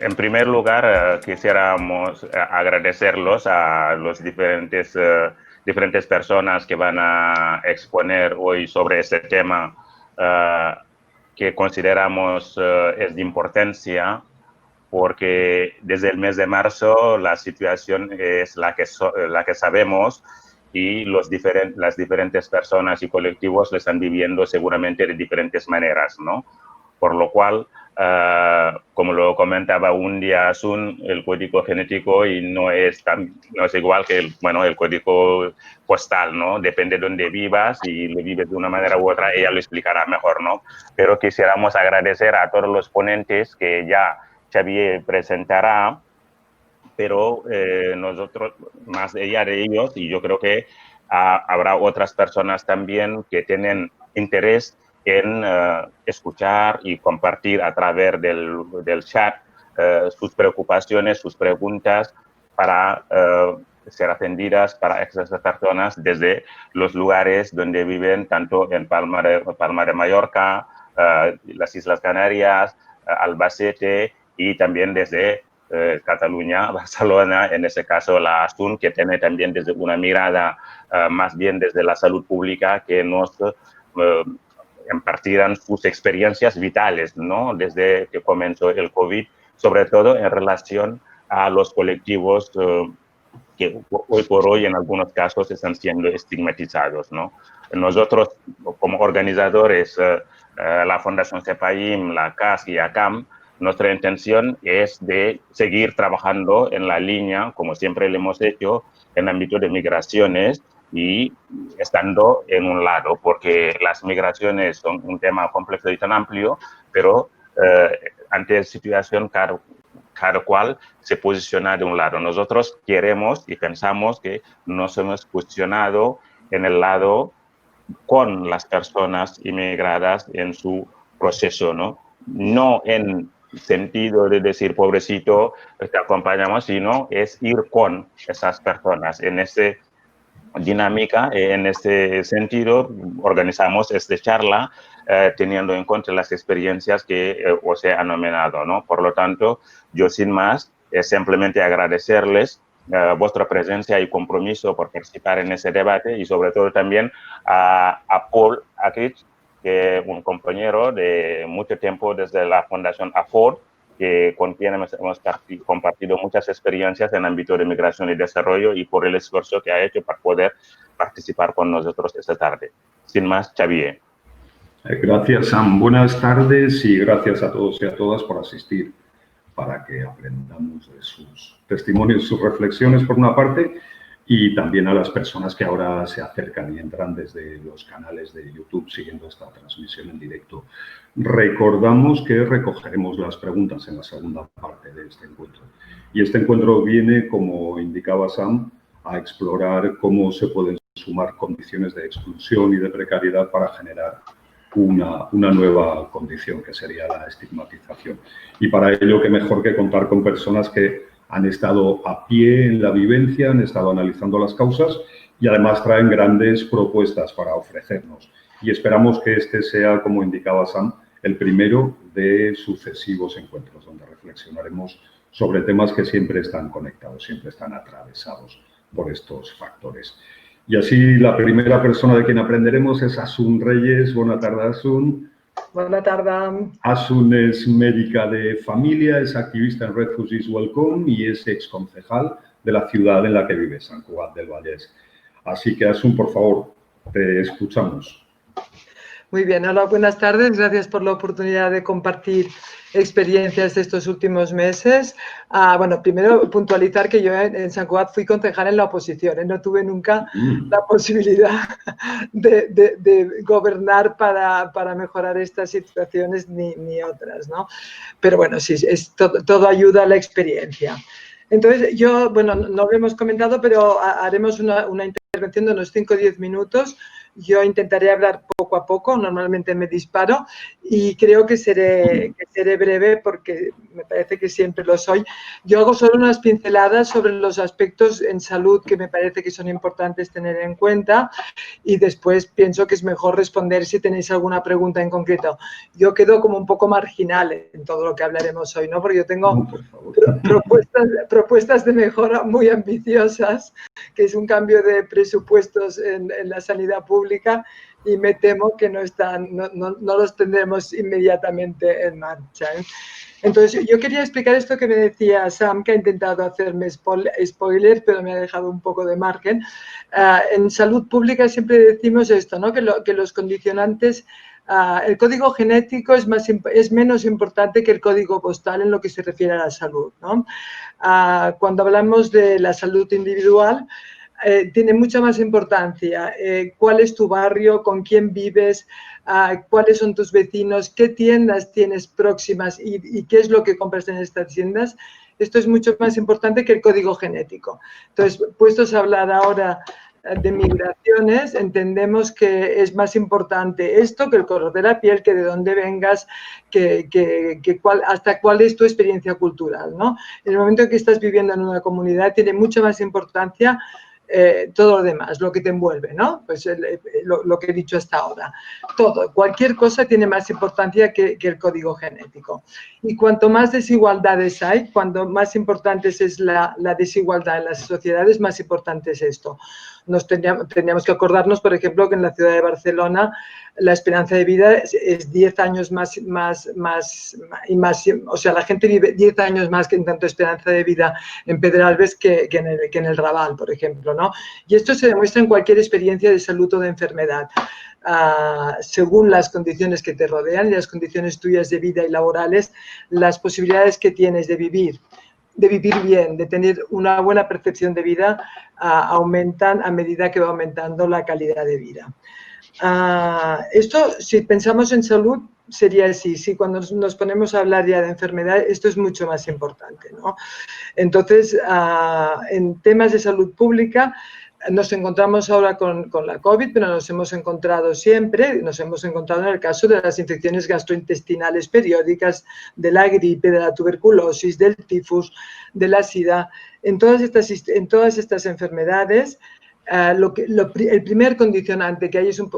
En primer lugar, quisiéramos agradecerlos a los diferentes personas que van a exponer hoy sobre este tema que consideramos es de importancia, porque desde el mes de marzo la situación es la que sabemos y las diferentes personas y colectivos lo están viviendo seguramente de diferentes maneras, ¿no? Por lo cual, como lo comentaba un día Sun, el código genético y no es igual que el código postal, ¿no? Depende de dónde vivas y lo vives de una manera u otra, ella lo explicará mejor, ¿no? Pero quisiéramos agradecer a todos los ponentes que ya Xavier presentará, pero nosotros, más allá de ellos, y yo creo que habrá otras personas también que tienen interés en escuchar y compartir a través del chat sus preocupaciones, sus preguntas para ser atendidas para esas personas desde los lugares donde viven, tanto en Palma de Mallorca, las Islas Canarias, Albacete y también desde Cataluña, Barcelona, en ese caso la ASUN, que tiene también desde una mirada más bien desde la salud pública que nos impartirán sus experiencias vitales, ¿no? Desde que comenzó el COVID, sobre todo en relación a los colectivos que hoy por hoy en algunos casos están siendo estigmatizados, ¿no? Nosotros, como organizadores, la Fundación CEPAIM, la CAS y ACAM, nuestra intención es de seguir trabajando en la línea, como siempre lo hemos hecho, en el ámbito de migraciones y estando en un lado, porque las migraciones son un tema complejo y tan amplio, pero ante la situación cada cual se posiciona de un lado. Nosotros queremos y pensamos que nos hemos posicionado en el lado con las personas inmigradas en su proceso, ¿no? No en sentido de decir, pobrecito, te acompañamos, sino es ir con esas personas. En esa dinámica, en este sentido, organizamos esta charla teniendo en cuenta las experiencias que os he anomenado, ¿no? Por lo tanto, yo sin más, simplemente agradecerles vuestra presencia y compromiso por participar en ese debate y sobre todo también a Paul Akich, que es un compañero de mucho tiempo desde la Fundación AFORD, con quien hemos compartido muchas experiencias en el ámbito de migración y desarrollo y por el esfuerzo que ha hecho para poder participar con nosotros esta tarde. Sin más, Xavier. Gracias, Sam. Buenas tardes y gracias a todos y a todas por asistir, para que aprendamos de sus testimonios, sus reflexiones por una parte, y también a las personas que ahora se acercan y entran desde los canales de YouTube siguiendo esta transmisión en directo. Recordamos que recogeremos las preguntas en la segunda parte de este encuentro. Y este encuentro viene, como indicaba Sam, a explorar cómo se pueden sumar condiciones de exclusión y de precariedad para generar una nueva condición, que sería la estigmatización. Y para ello, qué mejor que contar con personas que han estado a pie en la vivencia, han estado analizando las causas y además traen grandes propuestas para ofrecernos. Y esperamos que este sea, como indicaba Sam, el primero de sucesivos encuentros donde reflexionaremos sobre temas que siempre están conectados, siempre están atravesados por estos factores. Y así la primera persona de quien aprenderemos es Asun Reyes. Buenas tardes, Asun. Buenas tardes. Asun es médica de familia, es activista en Refugees Welcome y es exconcejal de la ciudad en la que vive, Sant Cugat del Vallès. Así que, Asun, por favor, te escuchamos. Muy bien, hola, buenas tardes. Gracias por la oportunidad de compartir experiencias de estos últimos meses. Bueno, primero puntualizar que yo en Sant Cugat fui concejal en la oposición, no tuve nunca la posibilidad de gobernar para mejorar estas situaciones ni otras, ¿no? Pero bueno, sí, todo ayuda a la experiencia. Entonces, yo, bueno, no lo hemos comentado, pero haremos una intervención de unos 5 o 10 minutos. Yo intentaré hablar poco a poco, normalmente me disparo y creo que seré breve porque me parece que siempre lo soy. Yo hago solo unas pinceladas sobre los aspectos en salud que me parece que son importantes tener en cuenta y después pienso que es mejor responder si tenéis alguna pregunta en concreto. Yo quedo como un poco marginal en todo lo que hablaremos hoy, ¿no? Porque yo tengo propuestas de mejora muy ambiciosas, que es un cambio de presupuestos en la sanidad pública y me temo que no los tendremos inmediatamente en marcha, ¿eh? Entonces, yo quería explicar esto que me decía Sam, que ha intentado hacerme spoiler, pero me ha dejado un poco de margen. En salud pública siempre decimos esto, ¿no? Que los condicionantes, el código genético es menos importante que el código postal en lo que se refiere a la salud, ¿no? Cuando hablamos de la salud individual, tiene mucha más importancia cuál es tu barrio, con quién vives, cuáles son tus vecinos, qué tiendas tienes próximas y qué es lo que compras en estas tiendas. Esto es mucho más importante que el código genético. Entonces, puestos a hablar ahora de migraciones, entendemos que es más importante esto que el color de la piel, que de dónde vengas, hasta cuál es tu experiencia cultural, ¿no? En el momento en que estás viviendo en una comunidad tiene mucha más importancia todo lo demás, lo que te envuelve, ¿no? Pues lo que he dicho hasta ahora. Todo, cualquier cosa tiene más importancia que el código genético. Y cuanto más desigualdades hay, cuanto más importante es la desigualdad en las sociedades, más importante es esto. Tendríamos que acordarnos, por ejemplo, que en la ciudad de Barcelona la esperanza de vida es 10 años más, o sea, la gente vive 10 años más que en tanto esperanza de vida en Pedralbes que en el Raval, por ejemplo, ¿no? Y esto se demuestra en cualquier experiencia de salud o de enfermedad. Según las condiciones que te rodean y las condiciones tuyas de vida y laborales, las posibilidades que tienes de vivir bien, de tener una buena percepción de vida, aumentan a medida que va aumentando la calidad de vida. Esto, si pensamos en salud, sería así. Si cuando nos ponemos a hablar ya de enfermedad, esto es mucho más importante, ¿no? Entonces, en temas de salud pública, nos encontramos ahora con la COVID, pero nos hemos encontrado siempre, nos hemos encontrado en el caso de las infecciones gastrointestinales periódicas, de la gripe, de la tuberculosis, del tifus, de la sida. En todas estas enfermedades, el primer condicionante que hay es un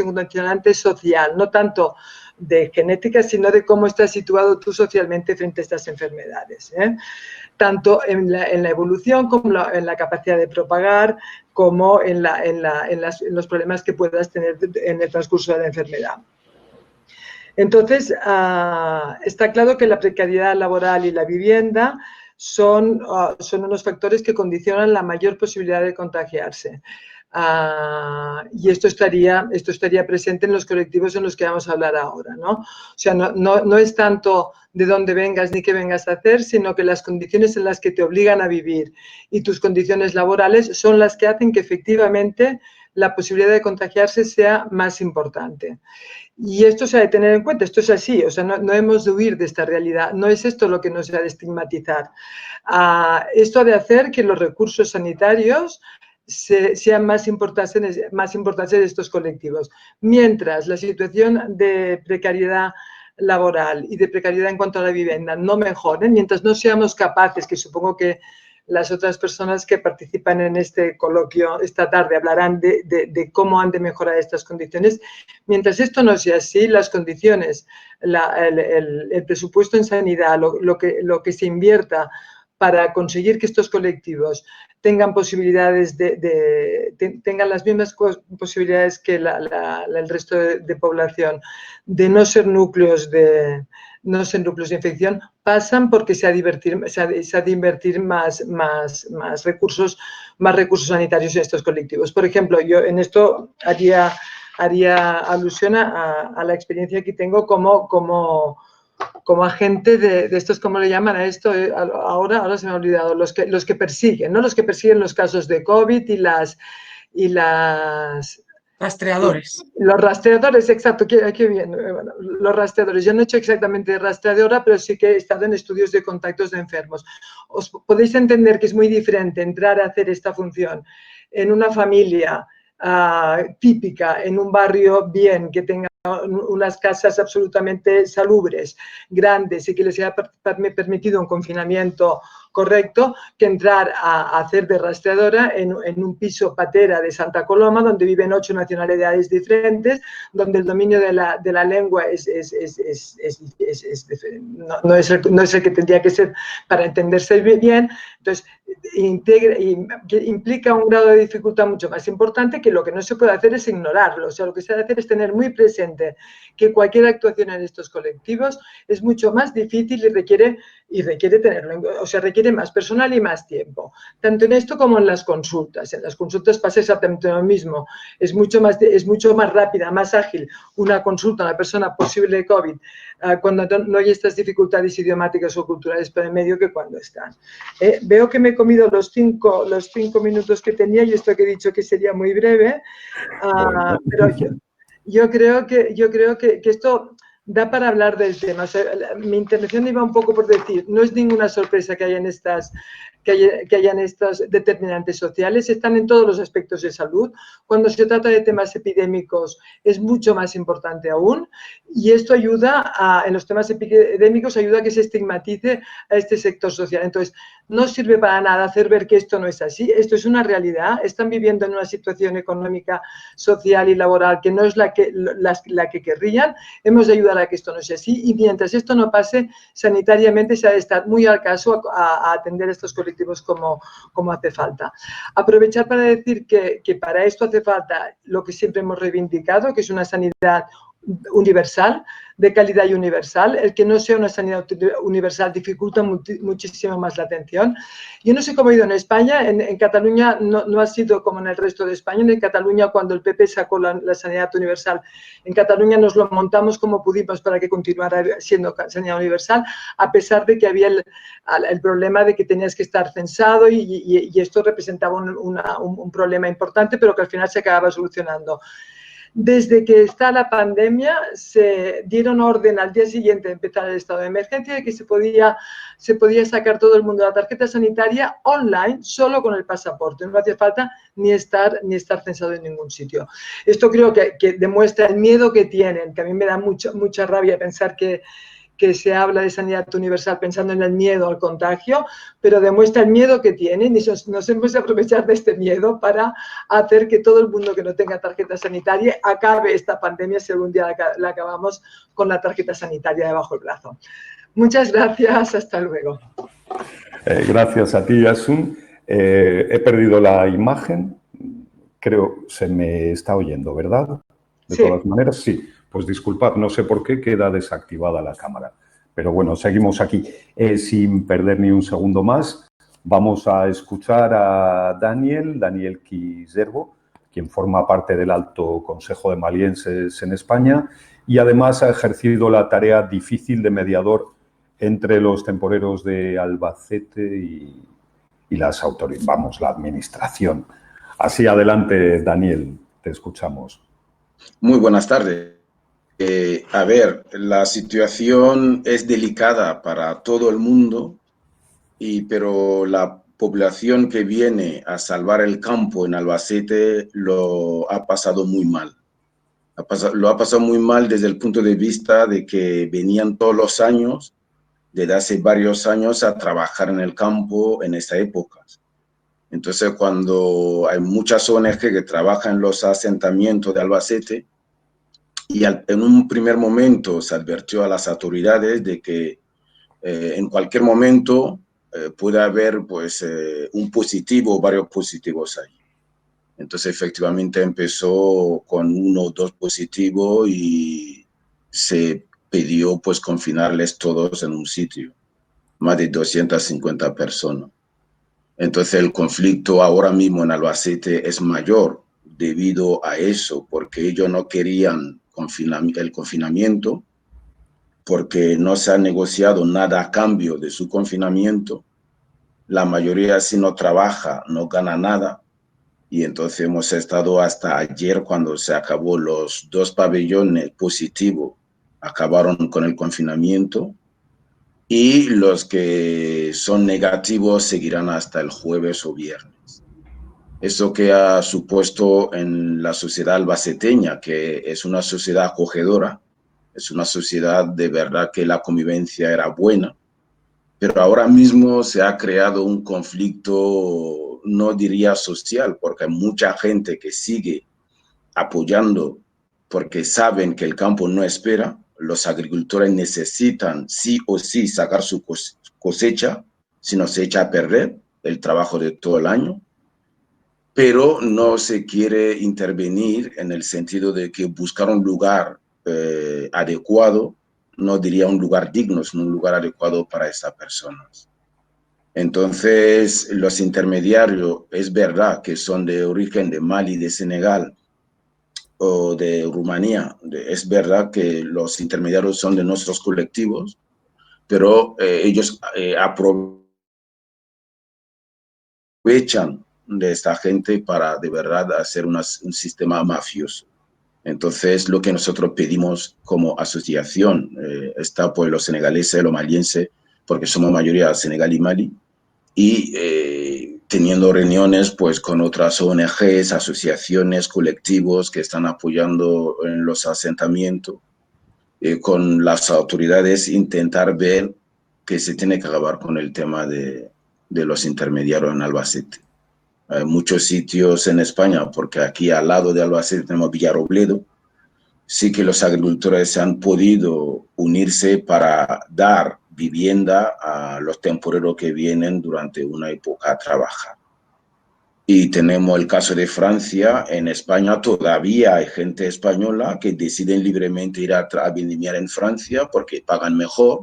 condicionante social, no tanto de genética, sino de cómo estás situado tú socialmente frente a estas enfermedades, ¿eh? Tanto en la evolución como en la capacidad de propagar, como en los problemas que puedas tener en el transcurso de la enfermedad. Entonces, está claro que la precariedad laboral y la vivienda son unos factores que condicionan la mayor posibilidad de contagiarse. Y esto estaría presente en los colectivos en los que vamos a hablar ahora, ¿no? O sea, no es tanto de dónde vengas ni qué vengas a hacer, sino que las condiciones en las que te obligan a vivir y tus condiciones laborales son las que hacen que efectivamente la posibilidad de contagiarse sea más importante. Y esto se ha de tener en cuenta, esto es así, o sea, no hemos de huir de esta realidad, no es esto lo que nos ha de estigmatizar. Esto ha de hacer que los recursos sanitarios sean más importantes de estos colectivos. Mientras la situación de precariedad laboral y de precariedad en cuanto a la vivienda no mejoren, mientras no seamos capaces, que supongo que las otras personas que participan en este coloquio esta tarde hablarán de cómo han de mejorar estas condiciones. Mientras esto no sea así, las condiciones, el presupuesto en sanidad, lo que se invierta para conseguir que estos colectivos tengan posibilidades tengan las mismas posibilidades que el resto de población de no ser núcleos de infección, pasan porque se ha de invertir más recursos sanitarios en estos colectivos. Por ejemplo, yo en esto haría alusión a la experiencia que tengo como agente de estos, ¿cómo le llaman a esto? Ahora se me ha olvidado, los que persiguen, ¿no? Los que persiguen los casos de COVID y las rastreadores. Los rastreadores, exacto, qué bien. Bueno, los rastreadores. Yo no he hecho exactamente rastreadora, pero sí que he estado en estudios de contactos de enfermos. Os podéis entender que es muy diferente entrar a hacer esta función en una familia típica en un barrio bien, que tenga unas casas absolutamente salubres, grandes y que les haya permitido un confinamiento correcto, que entrar a hacer de rastreadora en un piso patera de Santa Coloma, donde viven 8 nacionalidades diferentes, donde el dominio de la lengua no es el que tendría que ser para entenderse bien. Entonces, implica un grado de dificultad mucho más importante, que lo que no se puede hacer es ignorarlo. O sea, lo que se debe hacer es tener muy presente que cualquier actuación en estos colectivos es mucho más difícil y requiere tenerlo, o sea, requiere más personal y más tiempo, tanto en esto como en las consultas. En las consultas pasa exactamente lo mismo, es mucho más rápida, más ágil una consulta a una persona posible de COVID cuando no hay estas dificultades idiomáticas o culturales por el medio que cuando están. Veo que me he comido los cinco minutos que tenía, y esto que he dicho que sería muy breve, pero yo creo que esto da para hablar del tema. O sea, mi intervención iba un poco por decir, no es ninguna sorpresa que hayan estos determinantes sociales, están en todos los aspectos de salud. Cuando se trata de temas epidémicos es mucho más importante aún, y esto ayuda en los temas epidémicos, ayuda a que se estigmatice a este sector social. Entonces, no sirve para nada hacer ver que esto no es así, esto es una realidad, están viviendo en una situación económica, social y laboral que no es la que querrían, hemos de ayudar a que esto no sea así, y mientras esto no pase, sanitariamente se ha de estar muy al caso a atender estos colectivos como hace falta. Aprovechar para decir que para esto hace falta lo que siempre hemos reivindicado, que es una sanidad universal, de calidad y universal. El que no sea una sanidad universal dificulta muchísimo más la atención. Yo no sé cómo ha ido en España, en Cataluña no ha sido como en el resto de España. En Cataluña, cuando el PP sacó la sanidad universal, en Cataluña nos lo montamos como pudimos para que continuara siendo sanidad universal, a pesar de que había el problema de que tenías que estar censado, y esto representaba un problema importante, pero que al final se acababa solucionando. Desde que está la pandemia, se dieron orden al día siguiente de empezar el estado de emergencia de que se podía sacar todo el mundo la tarjeta sanitaria online, solo con el pasaporte. No hacía falta ni estar censado en ningún sitio. Esto creo que demuestra el miedo que tienen, que a mí me da mucha rabia pensar que se habla de sanidad universal pensando en el miedo al contagio, pero demuestra el miedo que tienen, y nos hemos de aprovechar de este miedo para hacer que todo el mundo que no tenga tarjeta sanitaria acabe esta pandemia, si algún día la acabamos, con la tarjeta sanitaria debajo del brazo. Muchas gracias, hasta luego. Gracias a ti, Asun. He perdido la imagen, creo se me está oyendo, ¿verdad? De todas maneras, sí. Pues disculpad, no sé por qué queda desactivada la cámara. Pero bueno, seguimos aquí. Sin perder ni un segundo más, vamos a escuchar a Daniel Quiserbo, quien forma parte del Alto Consejo de Malienses en España y además ha ejercido la tarea difícil de mediador entre los temporeros de Albacete y las autoridades, la administración. Así, adelante, Daniel, te escuchamos. Muy buenas tardes. A ver, la situación es delicada para todo el mundo, pero la población que viene a salvar el campo en Albacete lo ha pasado muy mal. Lo ha pasado muy mal desde el punto de vista de que venían todos los años, desde hace varios años, a trabajar en el campo en esa época. Entonces, cuando hay muchas ONG que trabajan en los asentamientos de Albacete, y en un primer momento se advirtió a las autoridades de que en cualquier momento puede haber un positivo o varios positivos ahí. Entonces, efectivamente, empezó con 1 o 2 positivos y se pidió confinarles todos en un sitio, más de 250 personas. Entonces, el conflicto ahora mismo en Albacete es mayor debido a eso, porque ellos no querían el confinamiento, porque no se ha negociado nada a cambio de su confinamiento. La mayoría, si no trabaja, no gana nada. Y entonces hemos estado hasta ayer, cuando se acabó los 2 pabellones positivos, acabaron con el confinamiento. Y los que son negativos seguirán hasta el jueves o viernes. eso que ha supuesto en la sociedad albaceteña, que es una sociedad acogedora, es una sociedad de verdad que la convivencia era buena, pero ahora mismo se ha creado un conflicto, no diría social, porque hay mucha gente que sigue apoyando porque saben que el campo no espera, los agricultores necesitan sí o sí sacar su cosecha, si no se echa a perder el trabajo de todo el año, pero no se quiere intervenir en el sentido de que buscar un lugar adecuado, no diría un lugar digno, sino un lugar adecuado para estas personas. Entonces, los intermediarios, es verdad que son de origen de Mali, de Senegal o de Rumanía. Es verdad que los intermediarios son de nuestros colectivos, pero ellos aprovechan de esta gente para de verdad hacer un sistema mafioso. Entonces, lo que nosotros pedimos como asociación, está pues los senegaleses, los malienses, porque somos mayoría Senegal y Mali, y teniendo reuniones pues con otras ONGs, asociaciones, colectivos que están apoyando en los asentamientos, con las autoridades intentar ver que se tiene que acabar con el tema de los intermediarios en Albacete. Hay muchos sitios en España, porque aquí al lado de Albacete tenemos Villarrobledo, sí que los agricultores se han podido unirse para dar vivienda a los temporeros que vienen durante una época a trabajar. Y tenemos el caso de Francia. En España todavía hay gente española que deciden libremente ir a vendimiar en Francia porque pagan mejor,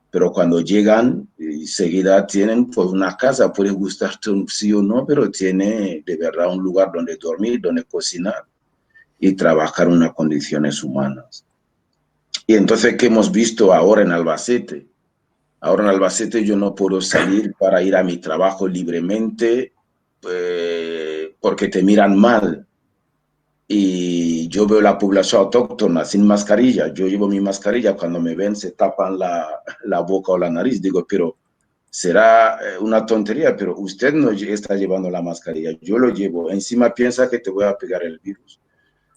pero cuando llegan, enseguida tienen pues una casa, puede gustarte sí o no, pero tiene de verdad un lugar donde dormir, donde cocinar y trabajar en unas condiciones humanas. Y entonces, ¿qué hemos visto ahora en Albacete? Ahora en Albacete yo no puedo salir para ir a mi trabajo libremente porque te miran mal. Y yo veo la población autóctona sin mascarilla. Yo llevo mi mascarilla, cuando me ven se tapan la boca o la nariz. Digo, pero será una tontería, pero usted no está llevando la mascarilla. Yo lo llevo. Encima piensa que te voy a pegar el virus.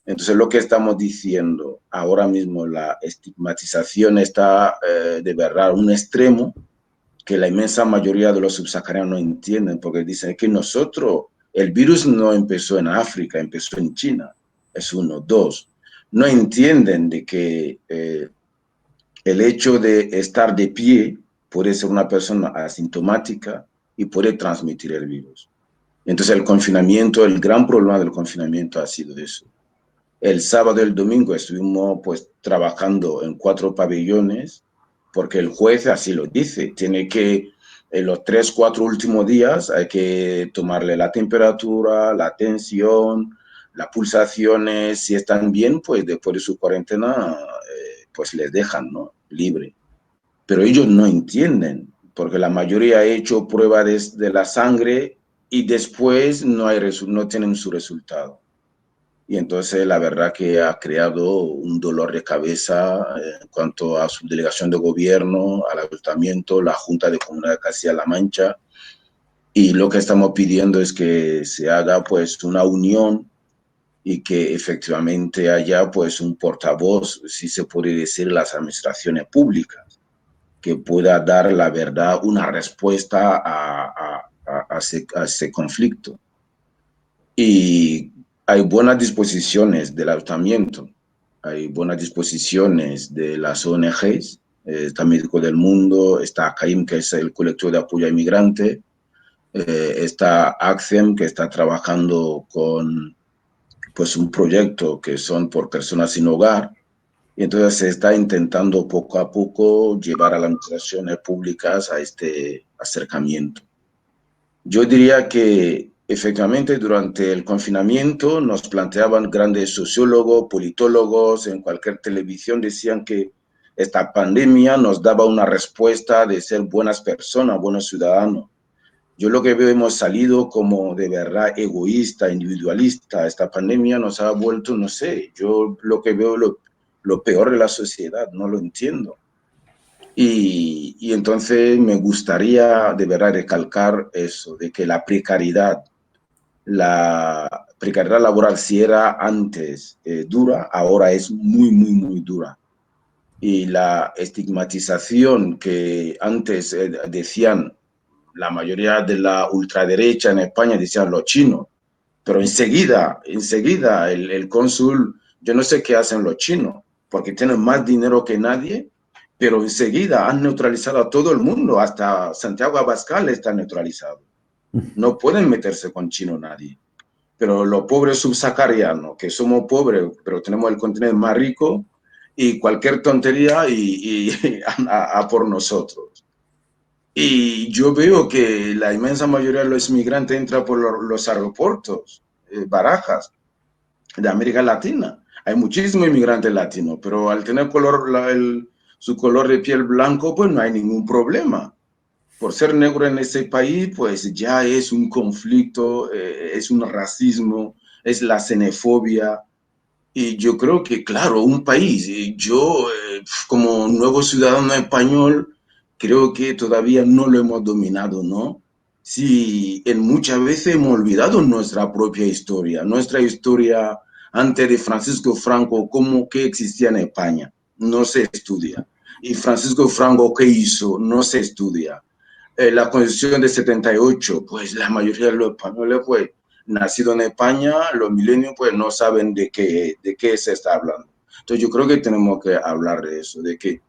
Entonces, lo que estamos diciendo ahora mismo, la estigmatización está de verdad a un extremo que la inmensa mayoría de los subsaharianos no entienden, porque dicen que nosotros, el virus no empezó en África, empezó en China. Es uno. Dos, no entienden de que el hecho de estar de pie puede ser una persona asintomática y puede transmitir el virus. Entonces, el confinamiento, el gran problema del confinamiento ha sido eso. El sábado y el domingo estuvimos pues trabajando en 4 pabellones porque el juez así lo dice. Tiene que, en los 3, 4 últimos días hay que tomarle la temperatura, la tensión, las pulsaciones. Si están bien, pues después de su cuarentena, pues les dejan, ¿no? Libre. Pero ellos no entienden, porque la mayoría ha hecho prueba de la sangre y después no tienen su resultado. Y entonces la verdad que ha creado un dolor de cabeza en cuanto a su delegación de gobierno, al ayuntamiento, la Junta de Comunidad de Castilla-La Mancha. Y lo que estamos pidiendo es que se haga pues una unión y que efectivamente haya pues un portavoz, si se puede decir, las administraciones públicas, que pueda dar la verdad, una respuesta a ese conflicto. Y hay buenas disposiciones del ayuntamiento, hay buenas disposiciones de las ONGs, está Médicos del Mundo, está CAIM, que es el colectivo de apoyo a inmigrantes, está ACCEM, que está trabajando con pues, un proyecto que son por personas sin hogar, y entonces se está intentando poco a poco llevar a las administraciones públicas a este acercamiento. Yo diría que efectivamente durante el confinamiento nos planteaban grandes sociólogos, politólogos, en cualquier televisión decían que esta pandemia nos daba una respuesta de ser buenas personas, buenos ciudadanos. Yo lo que veo, hemos salido como de verdad egoísta, individualista. Esta pandemia nos ha vuelto, no sé, yo lo que veo lo peor de la sociedad, no lo entiendo. Y entonces me gustaría de verdad recalcar eso, de que la precariedad la precariedad laboral, si era antes dura, ahora es muy, muy, muy dura. Y la estigmatización que antes decían la mayoría de la ultraderecha en España, decían los chinos, pero enseguida el cónsul, yo no sé qué hacen los chinos, porque tienen más dinero que nadie, pero enseguida han neutralizado a todo el mundo, hasta Santiago Abascal está neutralizado. No pueden meterse con chino nadie. Pero los pobres subsaharianos, que somos pobres, pero tenemos el continente más rico, y cualquier tontería a por nosotros. Y yo veo que la inmensa mayoría de los inmigrantes entra por los aeropuertos, Barajas, de América Latina. Hay muchísimos inmigrantes latinos, pero al tener su color de piel blanco, pues no hay ningún problema. Por ser negro en ese país, pues ya es un conflicto, es un racismo, es la xenofobia. Y yo creo que, claro, un país, yo como nuevo ciudadano español, creo que todavía no lo hemos dominado, ¿no? Sí, en muchas veces hemos olvidado nuestra propia historia antes de Francisco Franco, qué existía en España, no se estudia. Y Francisco Franco, ¿qué hizo? No se estudia. La Constitución de 78, pues la mayoría de los españoles, pues, nacido en España, los milenios pues no saben de qué se está hablando. Entonces yo creo que tenemos que hablar de eso, de que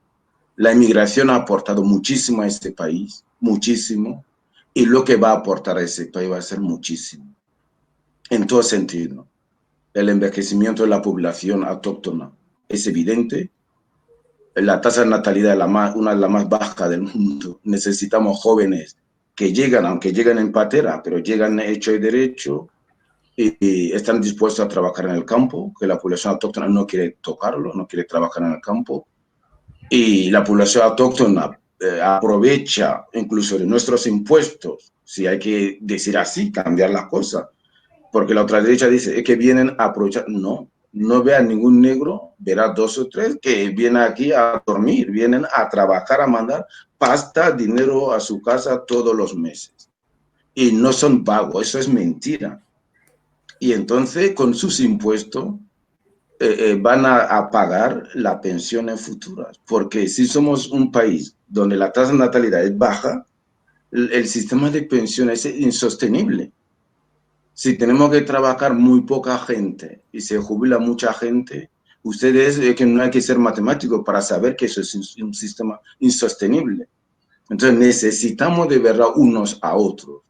la inmigración ha aportado muchísimo a este país, muchísimo, y lo que va a aportar a ese país va a ser muchísimo, en todo sentido. El envejecimiento de la población autóctona es evidente, la tasa de natalidad es una de las más bajas del mundo. Necesitamos jóvenes que llegan, aunque llegan en patera, pero llegan hecho y derecho, y están dispuestos a trabajar en el campo, que la población autóctona no quiere tocarlo, no quiere trabajar en el campo. Y la población autóctona aprovecha incluso de nuestros impuestos, si hay que decir así, cambiar las cosas. Porque la ultraderecha dice, es que vienen a aprovechar. No vea ningún negro, verá 2 o 3 que vienen aquí a dormir, vienen a trabajar, a mandar pasta, dinero a su casa todos los meses. Y no son vagos, eso es mentira. Y entonces con sus impuestos van a pagar las pensiones futuras. Porque si somos un país donde la tasa de natalidad es baja, el sistema de pensiones es insostenible. Si tenemos que trabajar muy poca gente y se jubila mucha gente, ustedes que no hay que ser matemático para saber que eso es un sistema insostenible. Entonces necesitamos de verdad unos a otros.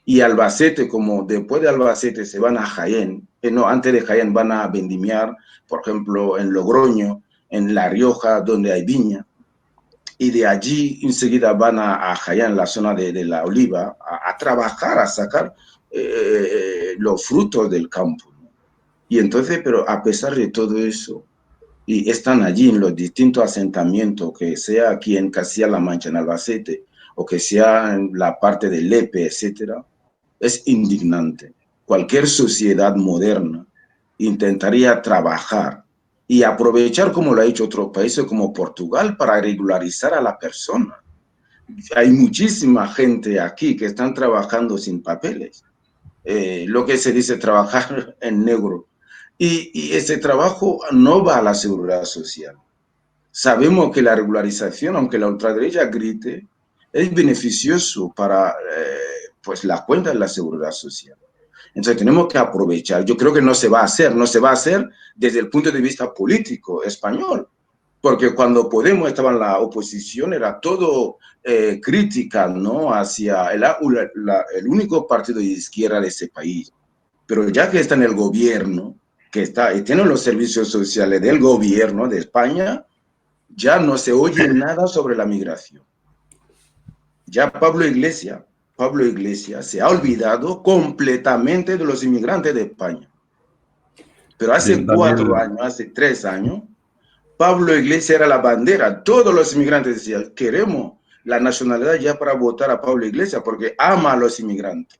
Y Albacete, como después de Albacete se van a Jaén, antes de Jaén van a vendimiar, por ejemplo, en Logroño, en La Rioja, donde hay viña, y de allí enseguida van a Jaén, la zona de la oliva, a trabajar, a sacar los frutos del campo. Y entonces, pero a pesar de todo eso, y están allí en los distintos asentamientos, que sea aquí en Castilla-La Mancha, en Albacete, o que sea en la parte de Lepe, etcétera, es indignante. Cualquier sociedad moderna intentaría trabajar y aprovechar, como lo ha hecho otros países como Portugal, para regularizar a la persona. Hay muchísima gente aquí que están trabajando sin papeles. Lo que se dice trabajar en negro. Y ese trabajo no va a la seguridad social. Sabemos que la regularización, aunque la ultraderecha grite, es beneficioso para pues la cuenta de la seguridad social. Entonces tenemos que aprovechar. Yo creo que no se va a hacer desde el punto de vista político español, porque cuando Podemos estaba en la oposición era todo crítica, ¿no?, hacia el único partido de izquierda de ese país. Pero ya que está en el gobierno, y tiene los servicios sociales del gobierno de España, ya no se oye nada sobre la migración. Ya Pablo Iglesias se ha olvidado completamente de los inmigrantes de España. Pero hace 4 años, hace 3 años, Pablo Iglesias era la bandera. Todos los inmigrantes decían, queremos la nacionalidad ya para votar a Pablo Iglesias porque ama a los inmigrantes.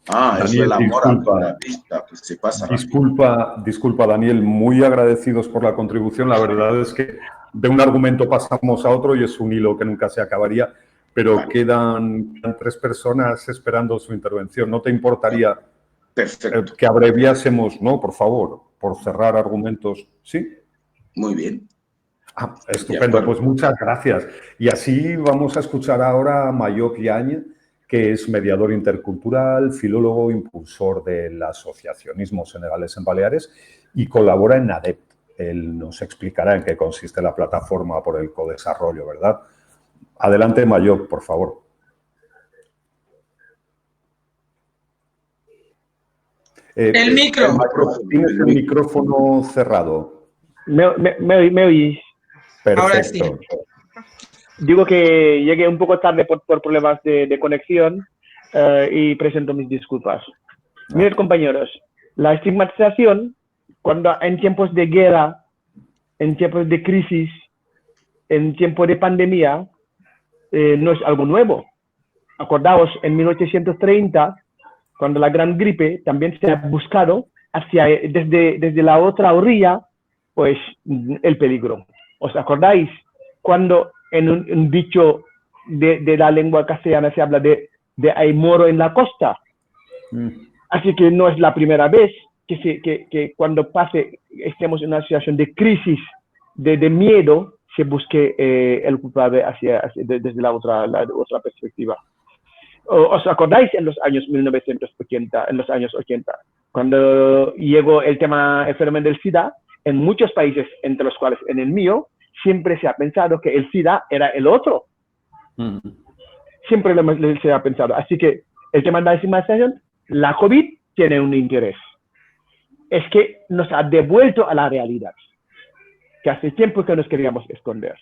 Daniel, eso es la moral de la vista, pues se pasa disculpa, Daniel, muy agradecidos por la contribución. La verdad es que de un argumento pasamos a otro y es un hilo que nunca se acabaría, pero quedan 3 personas esperando su intervención. ¿No te importaría Perfecto. Que abreviásemos, ¿no? Por favor, por cerrar argumentos. ¿Sí? Muy bien. Estupendo, pues muchas gracias. Y así vamos a escuchar ahora a Mayop Yaña, que es mediador intercultural, filólogo, impulsor del asociacionismo senegalés en Baleares y colabora en ADEPT. Él nos explicará en qué consiste la plataforma por el codesarrollo, ¿verdad? Adelante, Mayop, por favor. El micro. Tienes el micrófono cerrado. ¿Me oís? Perfecto. Ahora sí. Digo que llegué un poco tarde por problemas de conexión y presento mis disculpas. Miren, compañeros, la estigmatización, cuando en tiempos de guerra, en tiempos de crisis, en tiempos de pandemia, no es algo nuevo. Acordaos, en 1830, cuando la gran gripe, también se ha buscado desde la otra orilla, pues, el peligro. ¿Os acordáis? Cuando en un dicho de la lengua castellana se habla de hay moro en la costa. Así que no es la primera vez que cuando estemos en una situación de crisis, de miedo, se busque el culpable desde la otra perspectiva. ¿Os acordáis en los años 1980, en los años 80, cuando llegó el fenómeno del SIDA? En muchos países, entre los cuales en el mío, siempre se ha pensado que el SIDA era el otro. Siempre se ha pensado. Así que el tema de la estigmatización, la COVID tiene un interés. Es que nos ha devuelto a la realidad, que hace tiempo que nos queríamos esconder.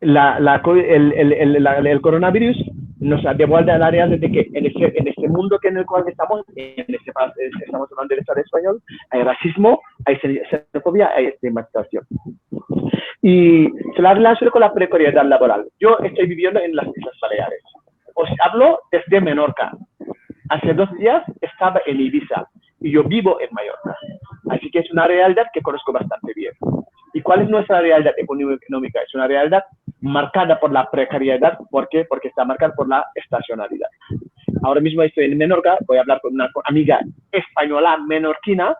El coronavirus nos ha devuelto a la realidad de que en este mundo en el cual estamos hablando del Estado español, hay racismo, hay xenofobia, hay estigmatización. Y se la relaciona con la precariedad laboral. Yo estoy viviendo en las Islas Baleares. Os hablo desde Menorca. Hace 2 días estaba en Ibiza y yo vivo en Mallorca. Así que es una realidad que conozco bastante bien. ¿Y cuál es nuestra realidad económica? Es una realidad marcada por la precariedad. ¿Por qué? Porque está marcada por la estacionalidad. Ahora mismo estoy en Menorca, voy a hablar con una amiga española menorquina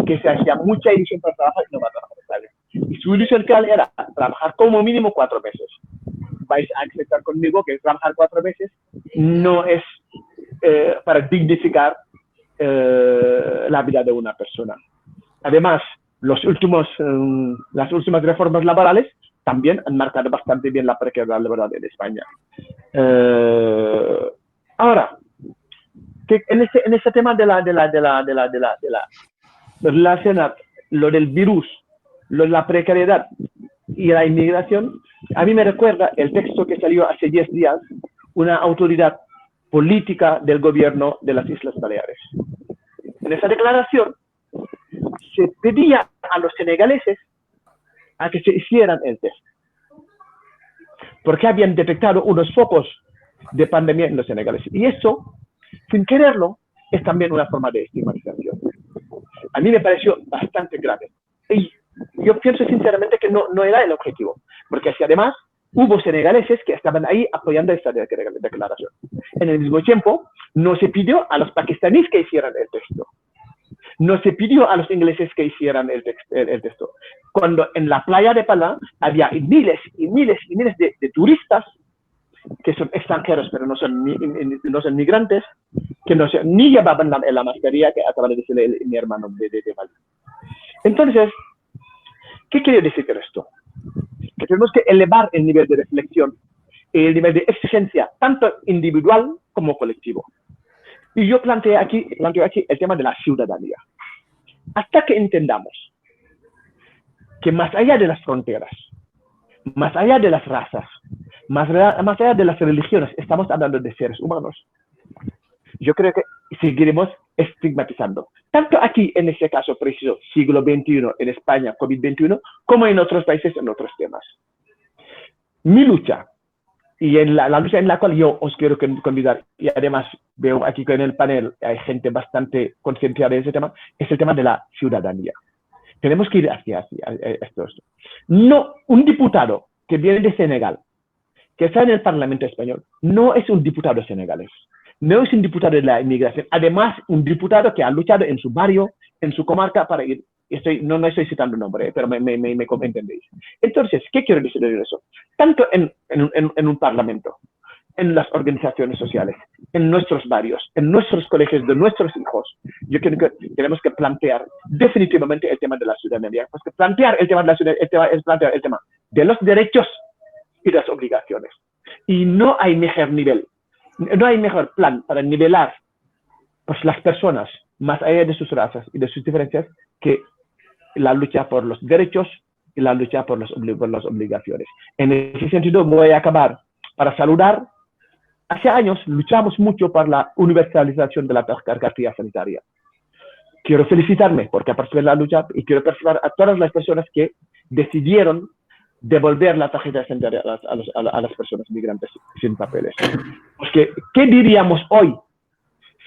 que se hacía mucha ilusión para trabajar y no va a trabajar. ¿Vale? Y su ilusión real era trabajar como mínimo 4 meses. Vais a aceptar conmigo que trabajar 4 meses no es para dignificar la vida de una persona. Además, las últimas reformas laborales también han marcado bastante bien la precariedad laboral en España. Ahora, que en ese tema de relacionar lo del virus, lo de la precariedad y la inmigración, a mí me recuerda el texto que salió hace 10 días, una autoridad política del gobierno de las Islas Baleares. En esa declaración se pedía a los senegaleses a que se hicieran el test, porque habían detectado unos focos de pandemia en los senegaleses. Y eso, sin quererlo, es también una forma de estigmatización. A mí me pareció bastante grave. Y yo pienso sinceramente que no era el objetivo, porque si además hubo senegaleses que estaban ahí apoyando esta declaración. En el mismo tiempo, no se pidió a los pakistaníes que hicieran el texto. No se pidió a los ingleses que hicieran el texto. Cuando en la playa de Palma había miles y miles y miles de turistas que son extranjeros, pero no son migrantes, que ni llevaban la mascarilla que acaba de decir mi hermano de Bali. Entonces, ¿qué quiero decir con esto? Que tenemos que elevar el nivel de reflexión y el nivel de exigencia, tanto individual como colectivo. Y yo planteo aquí el tema de la ciudadanía. Hasta que entendamos que más allá de las fronteras, más allá de las razas, más allá de las religiones, estamos hablando de seres humanos, yo creo que seguiremos estigmatizando. Tanto aquí, en este caso preciso, siglo XXI, en España, COVID-21, como en otros países, en otros temas. Mi lucha, y en la lucha en la cual yo os quiero convidar, y además veo aquí que en el panel hay gente bastante concienciada de ese tema, es el tema de la ciudadanía. Tenemos que ir hacia esto. No, un diputado que viene de Senegal, que está en el Parlamento español, no es un diputado senegalés. no es un diputado de la inmigración, además un diputado que ha luchado en su barrio, en su comarca para ir. No estoy citando el nombre, pero me entendéis. Entonces, ¿qué quiero decir de eso? Tanto en un parlamento, en las organizaciones sociales, en nuestros barrios, en nuestros colegios de nuestros hijos, yo creo que tenemos que plantear definitivamente el tema de la ciudadanía. Porque plantear el tema de la ciudadanía es plantear el tema de los derechos y las obligaciones. Y no hay mejor nivel, no hay mejor plan para nivelar pues, las personas más allá de sus razas y de sus diferencias que la lucha por los derechos y la lucha por las obligaciones. En ese sentido voy a acabar para saludar. Hace años luchamos mucho por la universalización de la cartilla sanitaria. Quiero felicitarme porque participé en la lucha y quiero felicitar a todas las personas que decidieron devolver la tarjeta sanitaria a las personas migrantes sin papeles. Porque, ¿qué diríamos hoy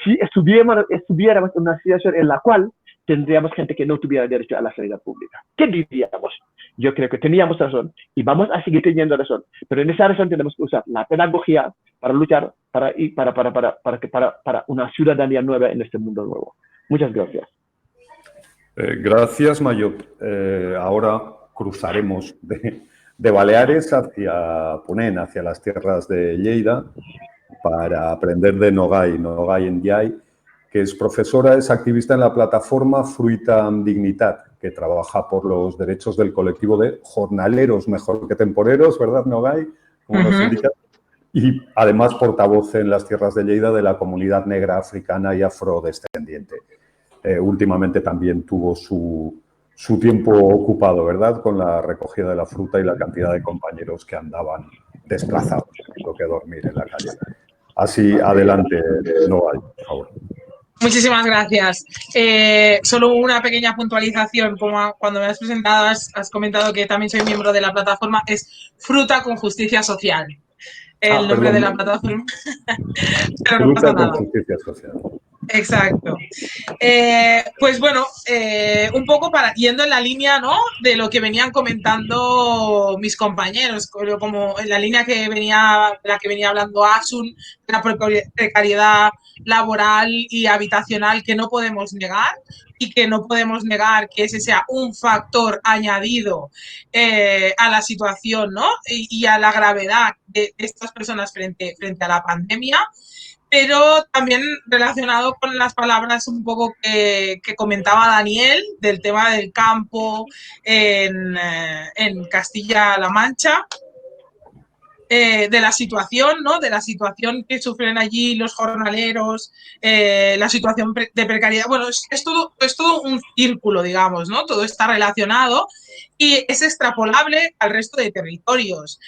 si estuviéramos en una situación en la cual tendríamos gente que no tuviera derecho a la sanidad pública? ¿Qué diríamos? Yo creo que teníamos razón y vamos a seguir teniendo razón, pero en esa razón tenemos que usar la pedagogía para luchar para una ciudadanía nueva en este mundo nuevo. Muchas gracias. Gracias, Mayot. Ahora cruzaremos de Baleares hacia Ponent, hacia las tierras de Lleida, para aprender de Nogay Ndiaye, que es profesora, es activista en la plataforma Fruita amb Dignitat, que trabaja por los derechos del colectivo de jornaleros, mejor que temporeros, ¿verdad, Nogay? Como nos indica. Y además portavoz en las tierras de Lleida de la comunidad negra africana y afrodescendiente. Últimamente también tuvo su tiempo ocupado, ¿verdad?, con la recogida de la fruta y la cantidad de compañeros que andaban desplazados, teniendo que dormir en la calle. Así, adelante, Nogay, por favor. Muchísimas gracias. Solo una pequeña puntualización, como cuando me has presentado has comentado que también soy miembro de la plataforma, es Fruta con Justicia Social. El nombre de la plataforma. Pero no pasa nada. Fruta con Justicia Social. Exacto. Pues bueno, un poco yendo en la línea, ¿no?, de lo que venían comentando mis compañeros, como en la línea que venía hablando Asun, la precariedad laboral y habitacional que no podemos negar y que no podemos negar que ese sea un factor añadido a la situación, ¿no?, y a la gravedad de estas personas frente a la pandemia. Pero también relacionado con las palabras un poco que comentaba Daniel del tema del campo en Castilla-La Mancha, de la situación, ¿no?, de la situación que sufren allí los jornaleros, la situación de precariedad. Bueno, es todo un círculo, digamos, ¿no? Todo está relacionado y es extrapolable al resto de territorios.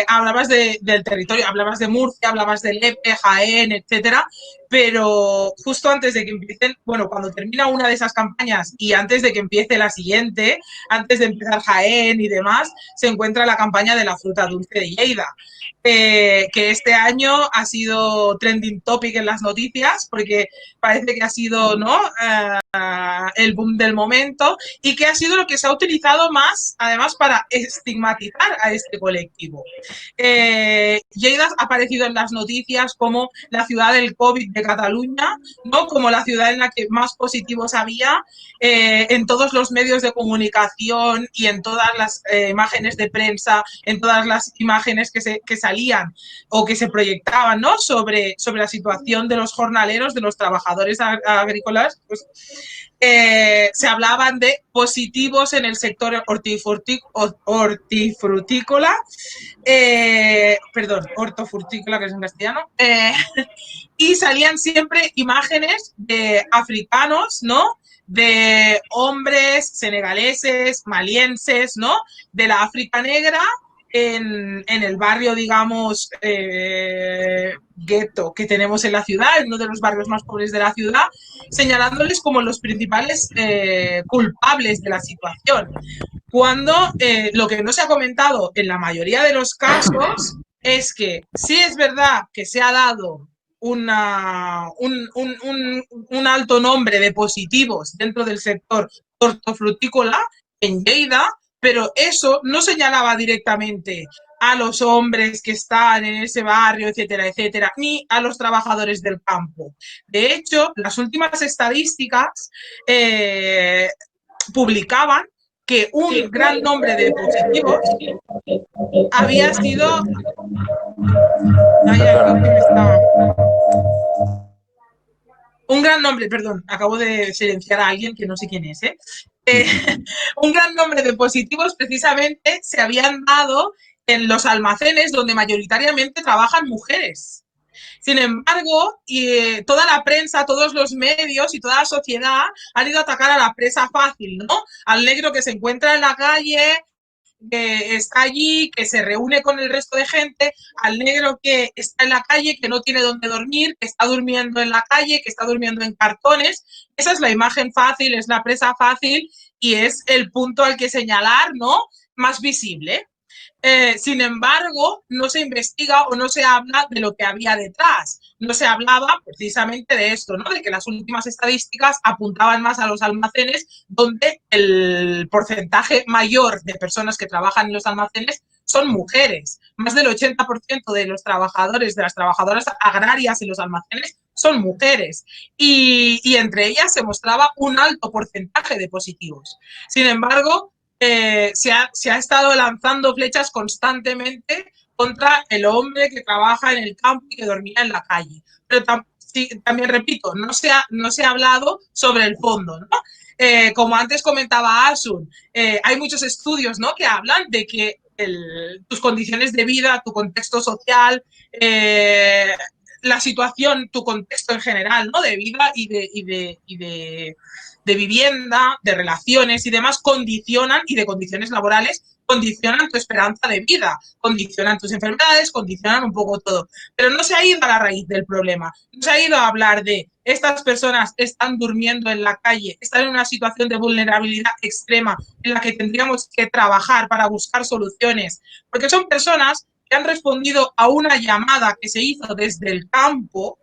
Hablabas del territorio, hablabas de Murcia, hablabas de Lepe, Jaén, etcétera, pero justo antes de que empiecen, bueno, cuando termina una de esas campañas y antes de que empiece la siguiente, antes de empezar Jaén y demás, se encuentra la campaña de la fruta dulce de Lleida, que este año ha sido trending topic en las noticias porque parece que ha sido, ¿no?, el boom del momento y que ha sido lo que se ha utilizado más, además, para estigmatizar a este colectivo. Lleida ha aparecido en las noticias como la ciudad del COVID de Cataluña, ¿no?, como la ciudad en la que más positivos había, en todos los medios de comunicación y en todas las imágenes de prensa, en todas las imágenes que salían o que se proyectaban, ¿no?, sobre la situación de los jornaleros, de los trabajadores agrícolas, pues, se hablaban de positivos en el sector hortofrutícola, que es en castellano, y salían siempre imágenes de africanos, ¿no?, de hombres senegaleses, malienses, ¿no?, de la África negra, en el barrio, digamos, gueto que tenemos en la ciudad, en uno de los barrios más pobres de la ciudad, señalándoles como los principales culpables de la situación. Cuando lo que no se ha comentado en la mayoría de los casos es que sí es verdad que se ha dado un alto nombre de positivos dentro del sector hortofrutícola en Lleida, pero eso no señalaba directamente a los hombres que están en ese barrio, etcétera, etcétera, ni a los trabajadores del campo. De hecho, las últimas estadísticas publicaban que un gran nombre de positivos había sido... Un gran nombre, perdón, acabo de silenciar a alguien que no sé quién es, un gran nombre de positivos precisamente se habían dado en los almacenes donde mayoritariamente trabajan mujeres. Sin embargo, toda la prensa, todos los medios y toda la sociedad han ido a atacar a la presa fácil, ¿no? Al negro que se encuentra en la calle, que está allí, que se reúne con el resto de gente, al negro que está en la calle, que no tiene dónde dormir, que está durmiendo en la calle, que está durmiendo en cartones. Esa es la imagen fácil, es la presa fácil y es el punto al que señalar, ¿no? Más visible. Sin embargo, no se investiga o no se habla de lo que había detrás. No se hablaba precisamente de esto, ¿no? De que las últimas estadísticas apuntaban más a los almacenes, donde el porcentaje mayor de personas que trabajan en los almacenes son mujeres. Más del 80% de los trabajadores, de las trabajadoras agrarias en los almacenes son mujeres. Y entre ellas se mostraba un alto porcentaje de positivos. Sin embargo, se ha estado lanzando flechas constantemente contra el hombre que trabaja en el campo y que dormía en la calle. Pero también repito, no se ha hablado sobre el fondo, ¿no? Como antes comentaba Asun, hay muchos estudios, ¿no?, que hablan de que tus condiciones de vida, tu contexto social, la situación, tu contexto en general, ¿no?, de vida y de vivienda, de relaciones y demás, condicionan, y de condiciones laborales, condicionan tu esperanza de vida, condicionan tus enfermedades, condicionan un poco todo. Pero no se ha ido a la raíz del problema, no se ha ido a hablar de estas personas están durmiendo en la calle, están en una situación de vulnerabilidad extrema en la que tendríamos que trabajar para buscar soluciones, porque son personas que han respondido a una llamada que se hizo desde el campo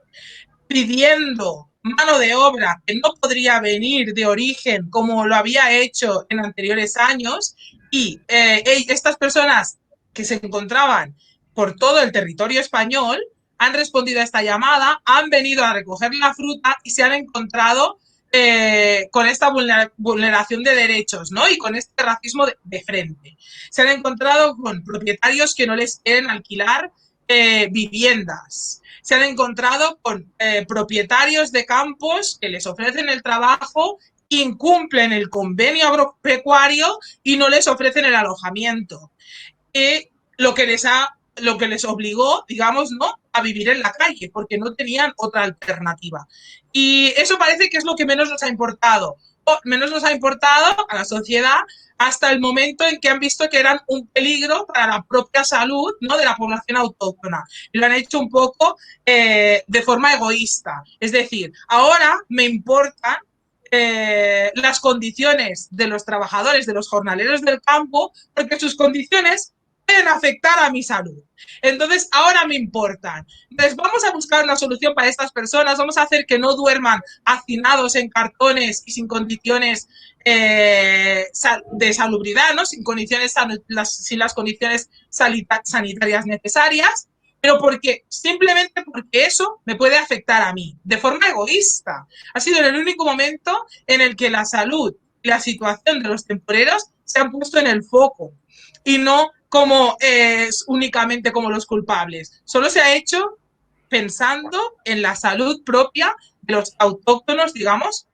pidiendo mano de obra que no podría venir de origen como lo había hecho en anteriores años, y estas personas que se encontraban por todo el territorio español han respondido a esta llamada, han venido a recoger la fruta y se han encontrado con esta vulneración de derechos, ¿no?, y con este racismo de frente. Se han encontrado con propietarios que no les quieren alquilar viviendas. Se han encontrado con propietarios de campos que les ofrecen el trabajo, incumplen el convenio agropecuario y no les ofrecen el alojamiento. Lo que les obligó, digamos, ¿no?, a vivir en la calle, porque no tenían otra alternativa. Y eso parece que es lo que menos nos ha importado. Menos nos ha importado a la sociedad hasta el momento en que han visto que eran un peligro para la propia salud, ¿no?, de la población autóctona. Y lo han hecho un poco de forma egoísta. Es decir, ahora me importan las condiciones de los trabajadores, de los jornaleros del campo, porque sus condiciones pueden afectar a mi salud. Entonces, ahora me importan. Entonces, vamos a buscar una solución para estas personas, vamos a hacer que no duerman hacinados en cartones y sin condiciones de salubridad, ¿no?, sin las condiciones sanitarias necesarias, pero simplemente porque eso me puede afectar a mí, de forma egoísta. Ha sido el único momento en el que la salud y la situación de los temporeros se han puesto en el foco, y no como únicamente como los culpables. Solo se ha hecho pensando en la salud propia de los autóctonos, digamos,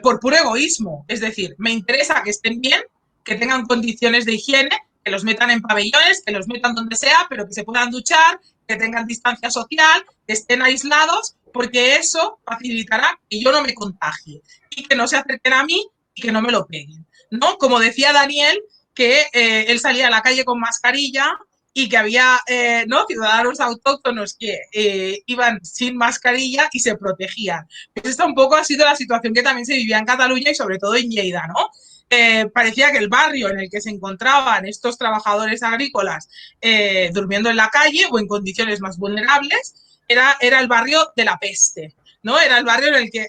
por puro egoísmo. Es decir, me interesa que estén bien, que tengan condiciones de higiene, que los metan en pabellones, que los metan donde sea, pero que se puedan duchar, que tengan distancia social, que estén aislados, porque eso facilitará que yo no me contagie y que no se acerquen a mí y que no me lo peguen, ¿no? Como decía Daniel, que él salía a la calle con mascarilla y que había ¿no?, ciudadanos autóctonos que iban sin mascarilla y se protegían. Pues esta un poco ha sido la situación que también se vivía en Cataluña y sobre todo en Lleida, ¿no? Parecía que el barrio en el que se encontraban estos trabajadores agrícolas durmiendo en la calle o en condiciones más vulnerables era el barrio de la peste, ¿no? Era el barrio en el que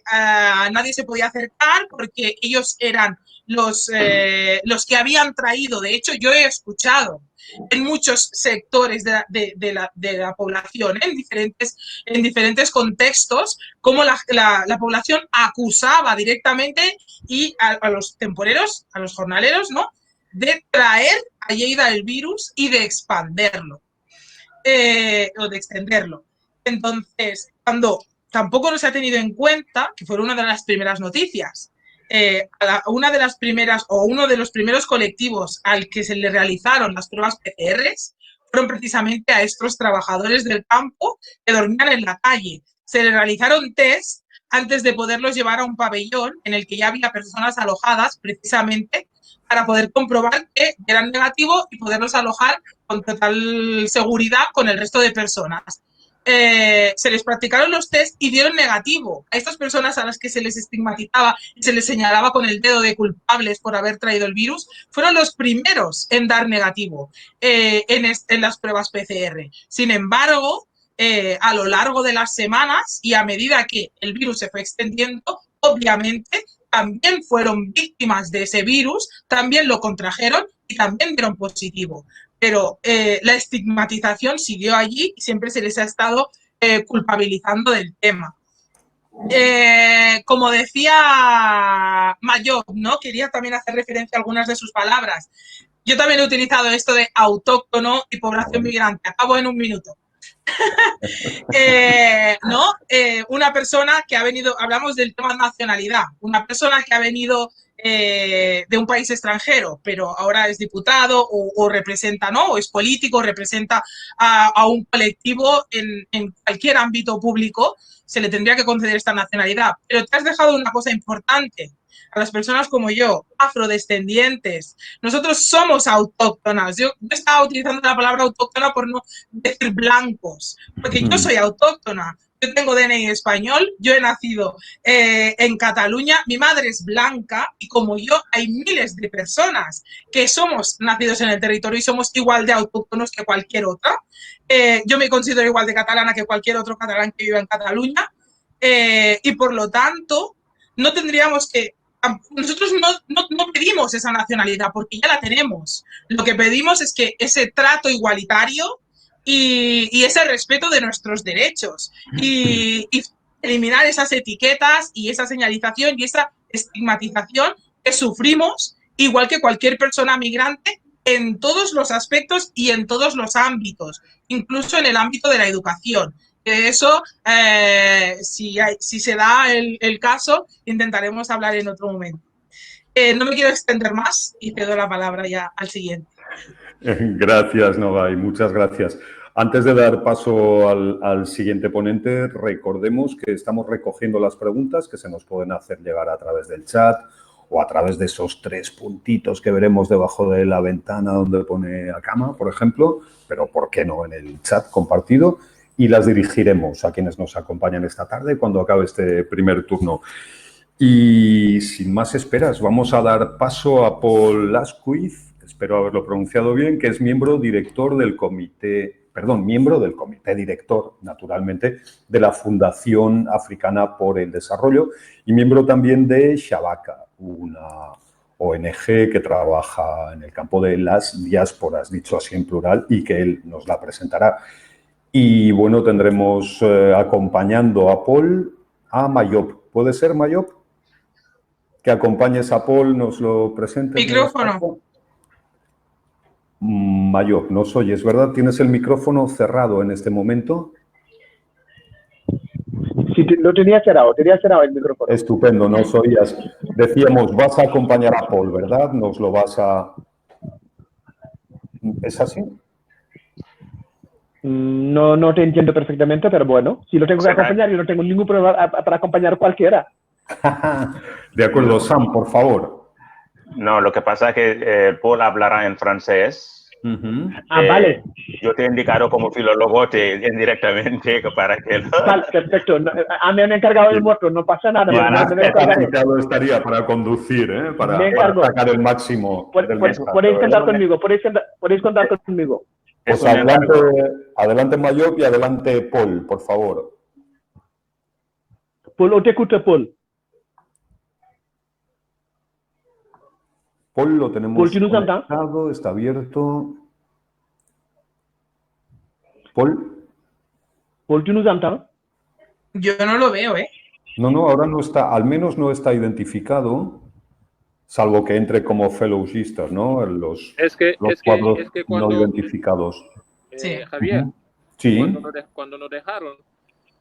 nadie se podía acercar porque ellos eran los que habían traído. De hecho, yo he escuchado en muchos sectores de la población, en diferentes contextos, cómo la población acusaba directamente y a los temporeros, a los jornaleros, ¿no?, de traer a Lleida el virus y de expanderlo, o de extenderlo. Entonces, cuando tampoco no se ha tenido en cuenta, que fue una de las primeras noticias, una de las primeras o uno de los primeros colectivos al que se le realizaron las pruebas PCR fueron precisamente a estos trabajadores del campo que dormían en la calle. Se le realizaron test antes de poderlos llevar a un pabellón en el que ya había personas alojadas precisamente para poder comprobar que eran negativos y poderlos alojar con total seguridad con el resto de personas. Se les practicaron los test y dieron negativo. A estas personas a las que se les estigmatizaba y se les señalaba con el dedo de culpables por haber traído el virus, fueron los primeros en dar negativo en las pruebas PCR. Sin embargo, a lo largo de las semanas y a medida que el virus se fue extendiendo, obviamente también fueron víctimas de ese virus, también lo contrajeron y también dieron positivo. Pero la estigmatización siguió allí y siempre se les ha estado culpabilizando del tema. Como decía Mayor, ¿no?, quería también hacer referencia a algunas de sus palabras. Yo también he utilizado esto de autóctono y población migrante. Acabo en un minuto. ¿No? Una persona que ha venido, hablamos del tema de nacionalidad, una persona que ha venido de un país extranjero, pero ahora es diputado o representa, ¿no?, o es político, representa a un colectivo en cualquier ámbito público, se le tendría que conceder esta nacionalidad. Pero te has dejado una cosa importante. A las personas como yo, afrodescendientes, nosotros somos autóctonas. Yo estaba utilizando la palabra autóctona por no decir blancos, porque yo soy autóctona. Yo tengo DNI español, yo he nacido en Cataluña, mi madre es blanca y como yo hay miles de personas que somos nacidos en el territorio y somos igual de autóctonos que cualquier otra. Yo me considero igual de catalana que cualquier otro catalán que viva en Cataluña y por lo tanto no tendríamos que... Nosotros no pedimos esa nacionalidad porque ya la tenemos. Lo que pedimos es que ese trato igualitario y ese respeto de nuestros derechos y eliminar esas etiquetas y esa señalización y esa estigmatización que sufrimos, igual que cualquier persona migrante, en todos los aspectos y en todos los ámbitos, incluso en el ámbito de la educación. De eso, si se da el caso, intentaremos hablar en otro momento. No me quiero extender más y cedo la palabra ya al siguiente. Gracias, Nogay, muchas gracias. Antes de dar paso al siguiente ponente, recordemos que estamos recogiendo las preguntas que se nos pueden hacer llegar a través del chat o a través de esos 3 puntitos que veremos debajo de la ventana donde pone Akama, por ejemplo, pero ¿por qué no en el chat compartido? Y las dirigiremos a quienes nos acompañan esta tarde cuando acabe este primer turno. Y sin más esperas, vamos a dar paso a Paul Asquith, espero haberlo pronunciado bien, que es miembro director del miembro del comité director, naturalmente, de la Fundación Africana por el Desarrollo y miembro también de Shabaka, una ONG que trabaja en el campo de las diásporas, dicho así en plural, y que él nos la presentará. Y bueno, tendremos acompañando a Paul a Mayop. ¿Puede ser, Mayop? Que acompañes a Paul, nos lo presentes. Micrófono. Mayop, nos oyes, ¿verdad? ¿Tienes el micrófono cerrado en este momento? Sí, lo tenía cerrado el micrófono. Estupendo, nos oías. Decíamos, vas a acompañar a Paul, ¿verdad? Nos lo vas a... ¿Es así? No te entiendo perfectamente, pero bueno, si lo tengo que acompañar, yo no tengo ningún problema para acompañar cualquiera. De acuerdo, Sam, por favor. No, lo que pasa es que Paul hablará en francés. Vale. Yo te he indicado como filólogo indirectamente para que lo... Vale, perfecto. Me han encargado el muerto, no pasa nada. Bien capacitado estaría para conducir, para sacar el máximo del mensaje. Podéis contar conmigo, podéis contar conmigo. Pues adelante Mayop y adelante Paul, por favor. Paul, te escucho, Paul. Paul lo tenemos conectado, está abierto. Paul. Paul, tu nous entends? Yo no lo veo, ¿eh? No, ahora no está, al menos no está identificado, salvo que entre como fellowsistas, ¿no? Los cuadros cuando, no identificados. Sí. Javier, Sí, cuando nos dejaron,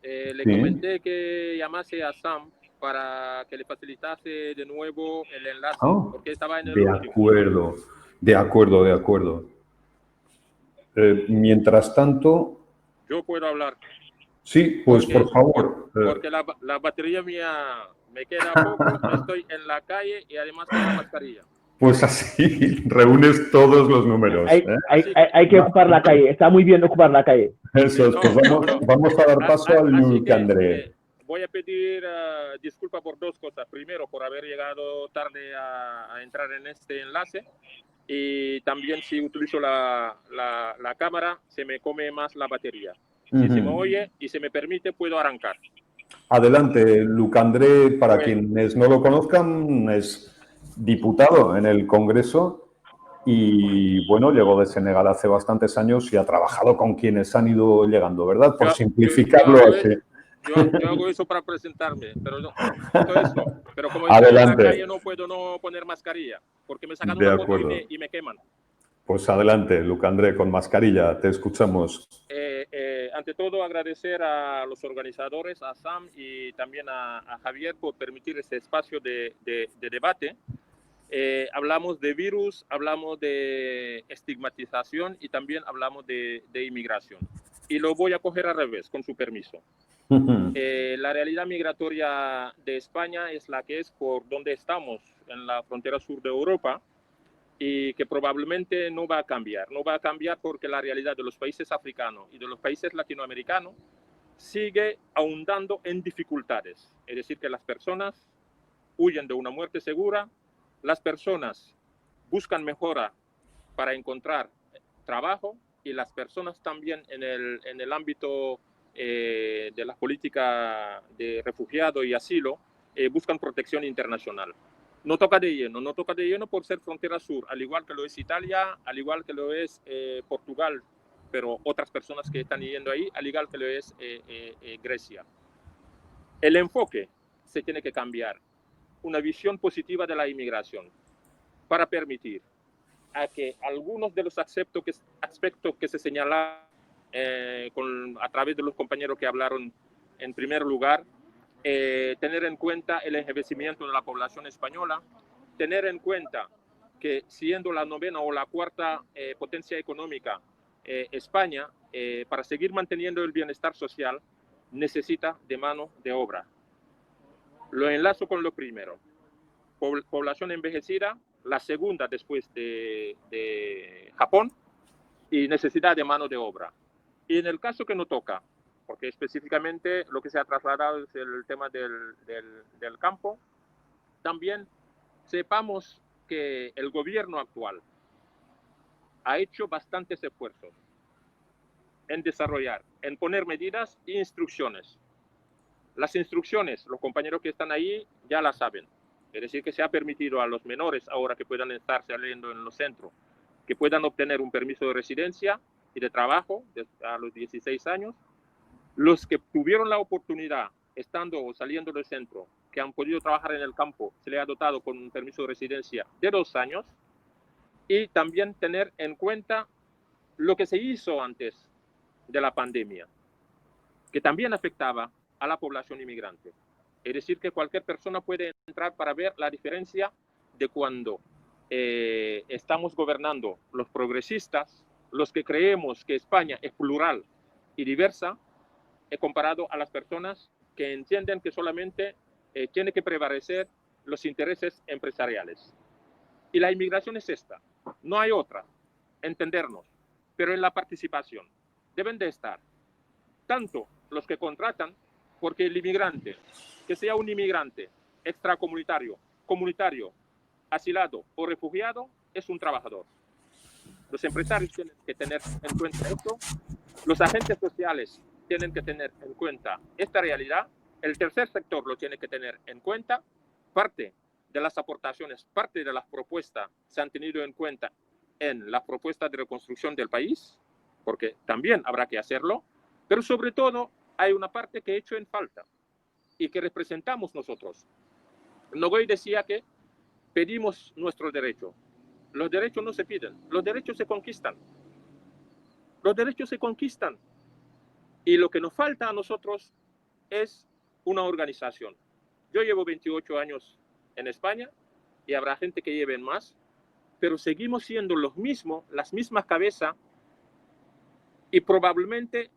le Sí. comenté que llamase a Sam para que le facilitase de nuevo el enlace, Ah, porque estaba en el de último. acuerdo. Mientras tanto, Yo puedo hablar. sí, pues por favor. Porque la batería mía me queda poco, estoy en la calle y además con la mascarilla. Pues así reúnes todos los números. Hay que ocupar la calle. Está muy bien ocupar la calle. Eso es, pues vamos a dar paso al Así que André. voy a pedir disculpa por dos cosas. Primero, por haber llegado tarde a entrar en este enlace. Y también si utilizo la cámara, se me come más la batería. Si se me oye y se me permite, puedo arrancar. Adelante, Lucandré, para quienes no lo conozcan, es diputado en el Congreso y, bueno, llegó de Senegal hace bastantes años y ha trabajado con quienes han ido llegando, ¿verdad? Por simplificarlo así. Yo hago eso para presentarme, pero no, todo eso. Pero como Adelante. estoy en la calle no puedo no poner mascarilla, porque me sacan una foto y me queman. Pues adelante, Lucandré, con mascarilla, te escuchamos. Ante todo, agradecer a los organizadores, a Sam y también a Javier por permitir este espacio de debate. Hablamos de virus, hablamos de estigmatización y también hablamos de inmigración. Y lo voy a coger al revés, con su permiso. La realidad migratoria de España es la que es por donde estamos, en la frontera sur de Europa, y que probablemente no va a cambiar. No va a cambiar porque la realidad de los países africanos y de los países latinoamericanos sigue ahondando en dificultades. Es decir, que las personas huyen de una muerte segura, las personas buscan mejora para encontrar trabajo y las personas también en el ámbito de la política de refugiado y asilo buscan protección internacional. No toca de lleno por ser frontera sur, al igual que lo es Italia, al igual que lo es Portugal, pero otras personas que están yendo ahí, al igual que lo es Grecia. El enfoque se tiene que cambiar, una visión positiva de la inmigración, para permitir a que algunos de los aspectos que se señalan a través de los compañeros que hablaron en primer lugar, tener en cuenta el envejecimiento de la población española, tener en cuenta que siendo la novena o la cuarta potencia económica, España, para seguir manteniendo el bienestar social, necesita de mano de obra. Lo enlazo con lo primero. Población envejecida, la segunda después de Japón, y necesidad de mano de obra. Y en el caso que no toca, porque específicamente lo que se ha trasladado es el tema del campo, también sepamos que el gobierno actual ha hecho bastantes esfuerzos en desarrollar, en poner medidas e instrucciones. Las instrucciones, los compañeros que están ahí ya las saben. Es decir, que se ha permitido a los menores, ahora que puedan estar saliendo en los centros, que puedan obtener un permiso de residencia y de trabajo a los 16 años. Los que tuvieron la oportunidad, estando o saliendo del centro, que han podido trabajar en el campo, se les ha dotado con un permiso de residencia de 2 años. Y también tener en cuenta lo que se hizo antes de la pandemia, que también afectaba a la población inmigrante. Es decir, que cualquier persona puede entrar para ver la diferencia de cuando estamos gobernando los progresistas, los que creemos que España es plural y diversa, comparado a las personas que entienden que solamente tiene que prevalecer los intereses empresariales. Y la inmigración es esta, no hay otra, entendernos, pero en la participación deben de estar tanto los que contratan, porque el inmigrante, que sea un inmigrante extracomunitario, comunitario, asilado o refugiado, es un trabajador. Los empresarios tienen que tener en cuenta esto, los agentes sociales tienen que tener en cuenta esta realidad, el tercer sector lo tiene que tener en cuenta, parte de las aportaciones, parte de las propuestas se han tenido en cuenta en la propuesta de reconstrucción del país, porque también habrá que hacerlo, pero sobre todo hay una parte que he hecho en falta y que representamos nosotros. Nogoy decía que pedimos nuestro derecho. Los derechos no se piden, los derechos se conquistan. Los derechos se conquistan. Y lo que nos falta a nosotros es una organización. Yo llevo 28 años en España y habrá gente que lleven más, pero seguimos siendo los mismos, las mismas cabezas, y probablemente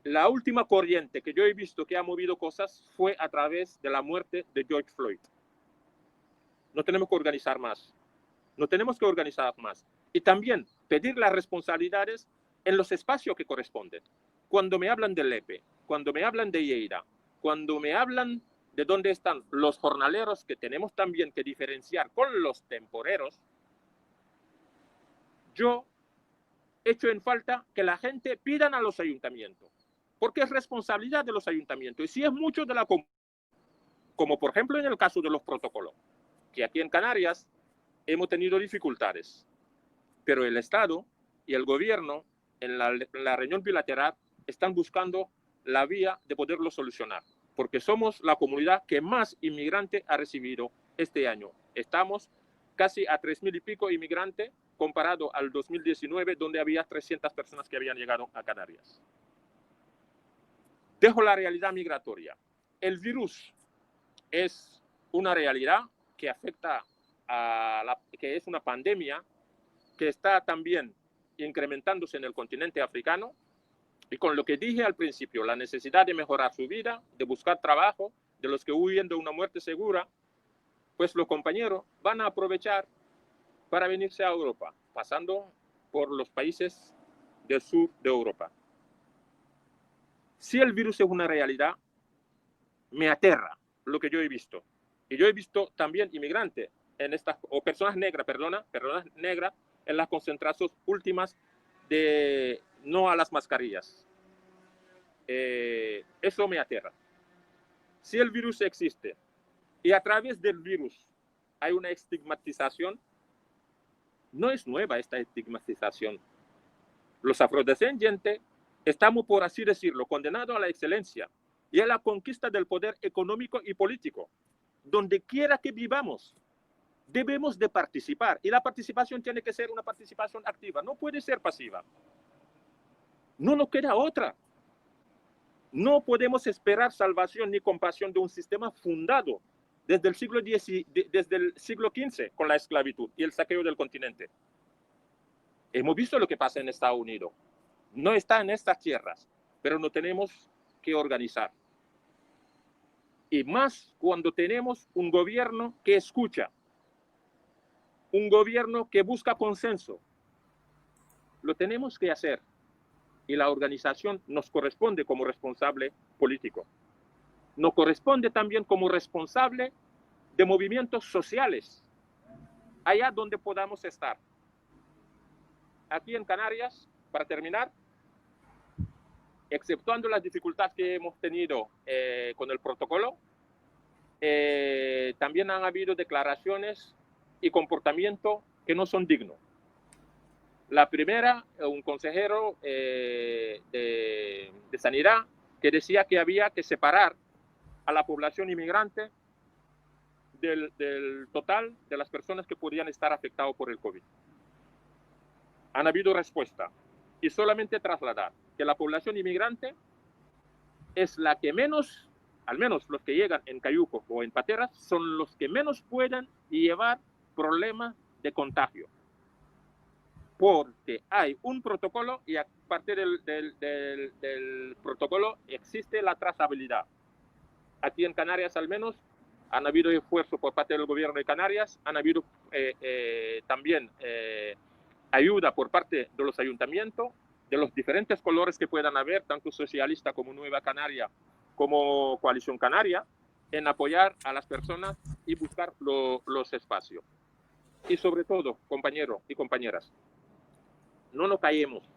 la última corriente que yo he visto que ha movido cosas fue a través de la muerte de George Floyd. No tenemos que organizar más. No tenemos que organizar más. Y también pedir las responsabilidades en los espacios que corresponden. Cuando me hablan del EPE, cuando me hablan de Lleida, cuando me hablan de dónde están los jornaleros, que tenemos también que diferenciar con los temporeros, yo echo en falta que la gente pidan a los ayuntamientos, porque es responsabilidad de los ayuntamientos. Y si es mucho de la comunidad, como por ejemplo en el caso de los protocolos, que aquí en Canarias hemos tenido dificultades, pero el Estado y el gobierno en la reunión bilateral están buscando la vía de poderlo solucionar, porque somos la comunidad que más inmigrantes ha recibido este año. Estamos casi a 3.000 y pico inmigrantes comparado al 2019, donde había 300 personas que habían llegado a Canarias. Dejo la realidad migratoria. El virus es una realidad que afecta que es una pandemia que está también incrementándose en el continente africano, y con lo que dije al principio, la necesidad de mejorar su vida, de buscar trabajo, de los que huyen de una muerte segura, pues los compañeros van a aprovechar para venirse a Europa, pasando por los países del sur de Europa. Si el virus es una realidad, me aterra lo que yo he visto. Y yo he visto también inmigrantes o personas negras, personas negras en las concentraciones últimas de no a las mascarillas. Eso me aterra. Si el virus existe y a través del virus hay una estigmatización, no es nueva esta estigmatización. Los afrodescendientes estamos, por así decirlo, condenados a la excelencia y a la conquista del poder económico y político. Donde quiera que vivamos, debemos de participar, y la participación tiene que ser una participación activa, no puede ser pasiva. No nos queda otra. No podemos esperar salvación ni compasión de un sistema fundado desde el siglo XV con la esclavitud y el saqueo del continente. Hemos visto lo que pasa en Estados Unidos. No está en estas tierras, pero nos tenemos que organizar. Y más cuando tenemos un gobierno que escucha, un gobierno que busca consenso. Lo tenemos que hacer. Y la organización nos corresponde como responsable político. Nos corresponde también como responsable de movimientos sociales, allá donde podamos estar. Aquí en Canarias, para terminar, exceptuando las dificultades que hemos tenido con el protocolo, también han habido declaraciones y comportamientos que no son dignos. La primera, un consejero de Sanidad que decía que había que separar a la población inmigrante del total de las personas que podían estar afectadas por el COVID. Han habido respuesta y solamente trasladar que la población inmigrante es la que menos, al menos los que llegan en Cayuco o en Pateras, son los que menos pueden llevar problemas de contagio. Porque hay un protocolo y a partir del protocolo existe la trazabilidad. Aquí en Canarias al menos han habido esfuerzo por parte del gobierno de Canarias, han habido también ayuda por parte de los ayuntamientos, de los diferentes colores que puedan haber, tanto socialista como Nueva Canaria, como Coalición Canaria, en apoyar a las personas y buscar los espacios. Y sobre todo, compañeros y compañeras, no nos callemos,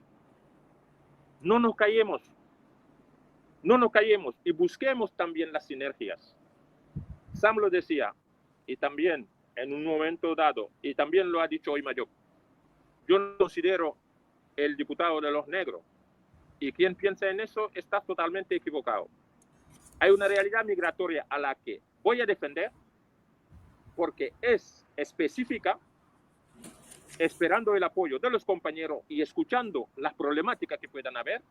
no nos callemos, no nos callemos y busquemos también las sinergias. Sam lo decía, y también en un momento dado, y también lo ha dicho hoy Mayok, yo no considero el diputado de los negros. Y quien piensa en eso está totalmente equivocado. Hay una realidad migratoria a la que voy a defender porque es específica, esperando el apoyo de los compañeros y escuchando las problemáticas que puedan haber,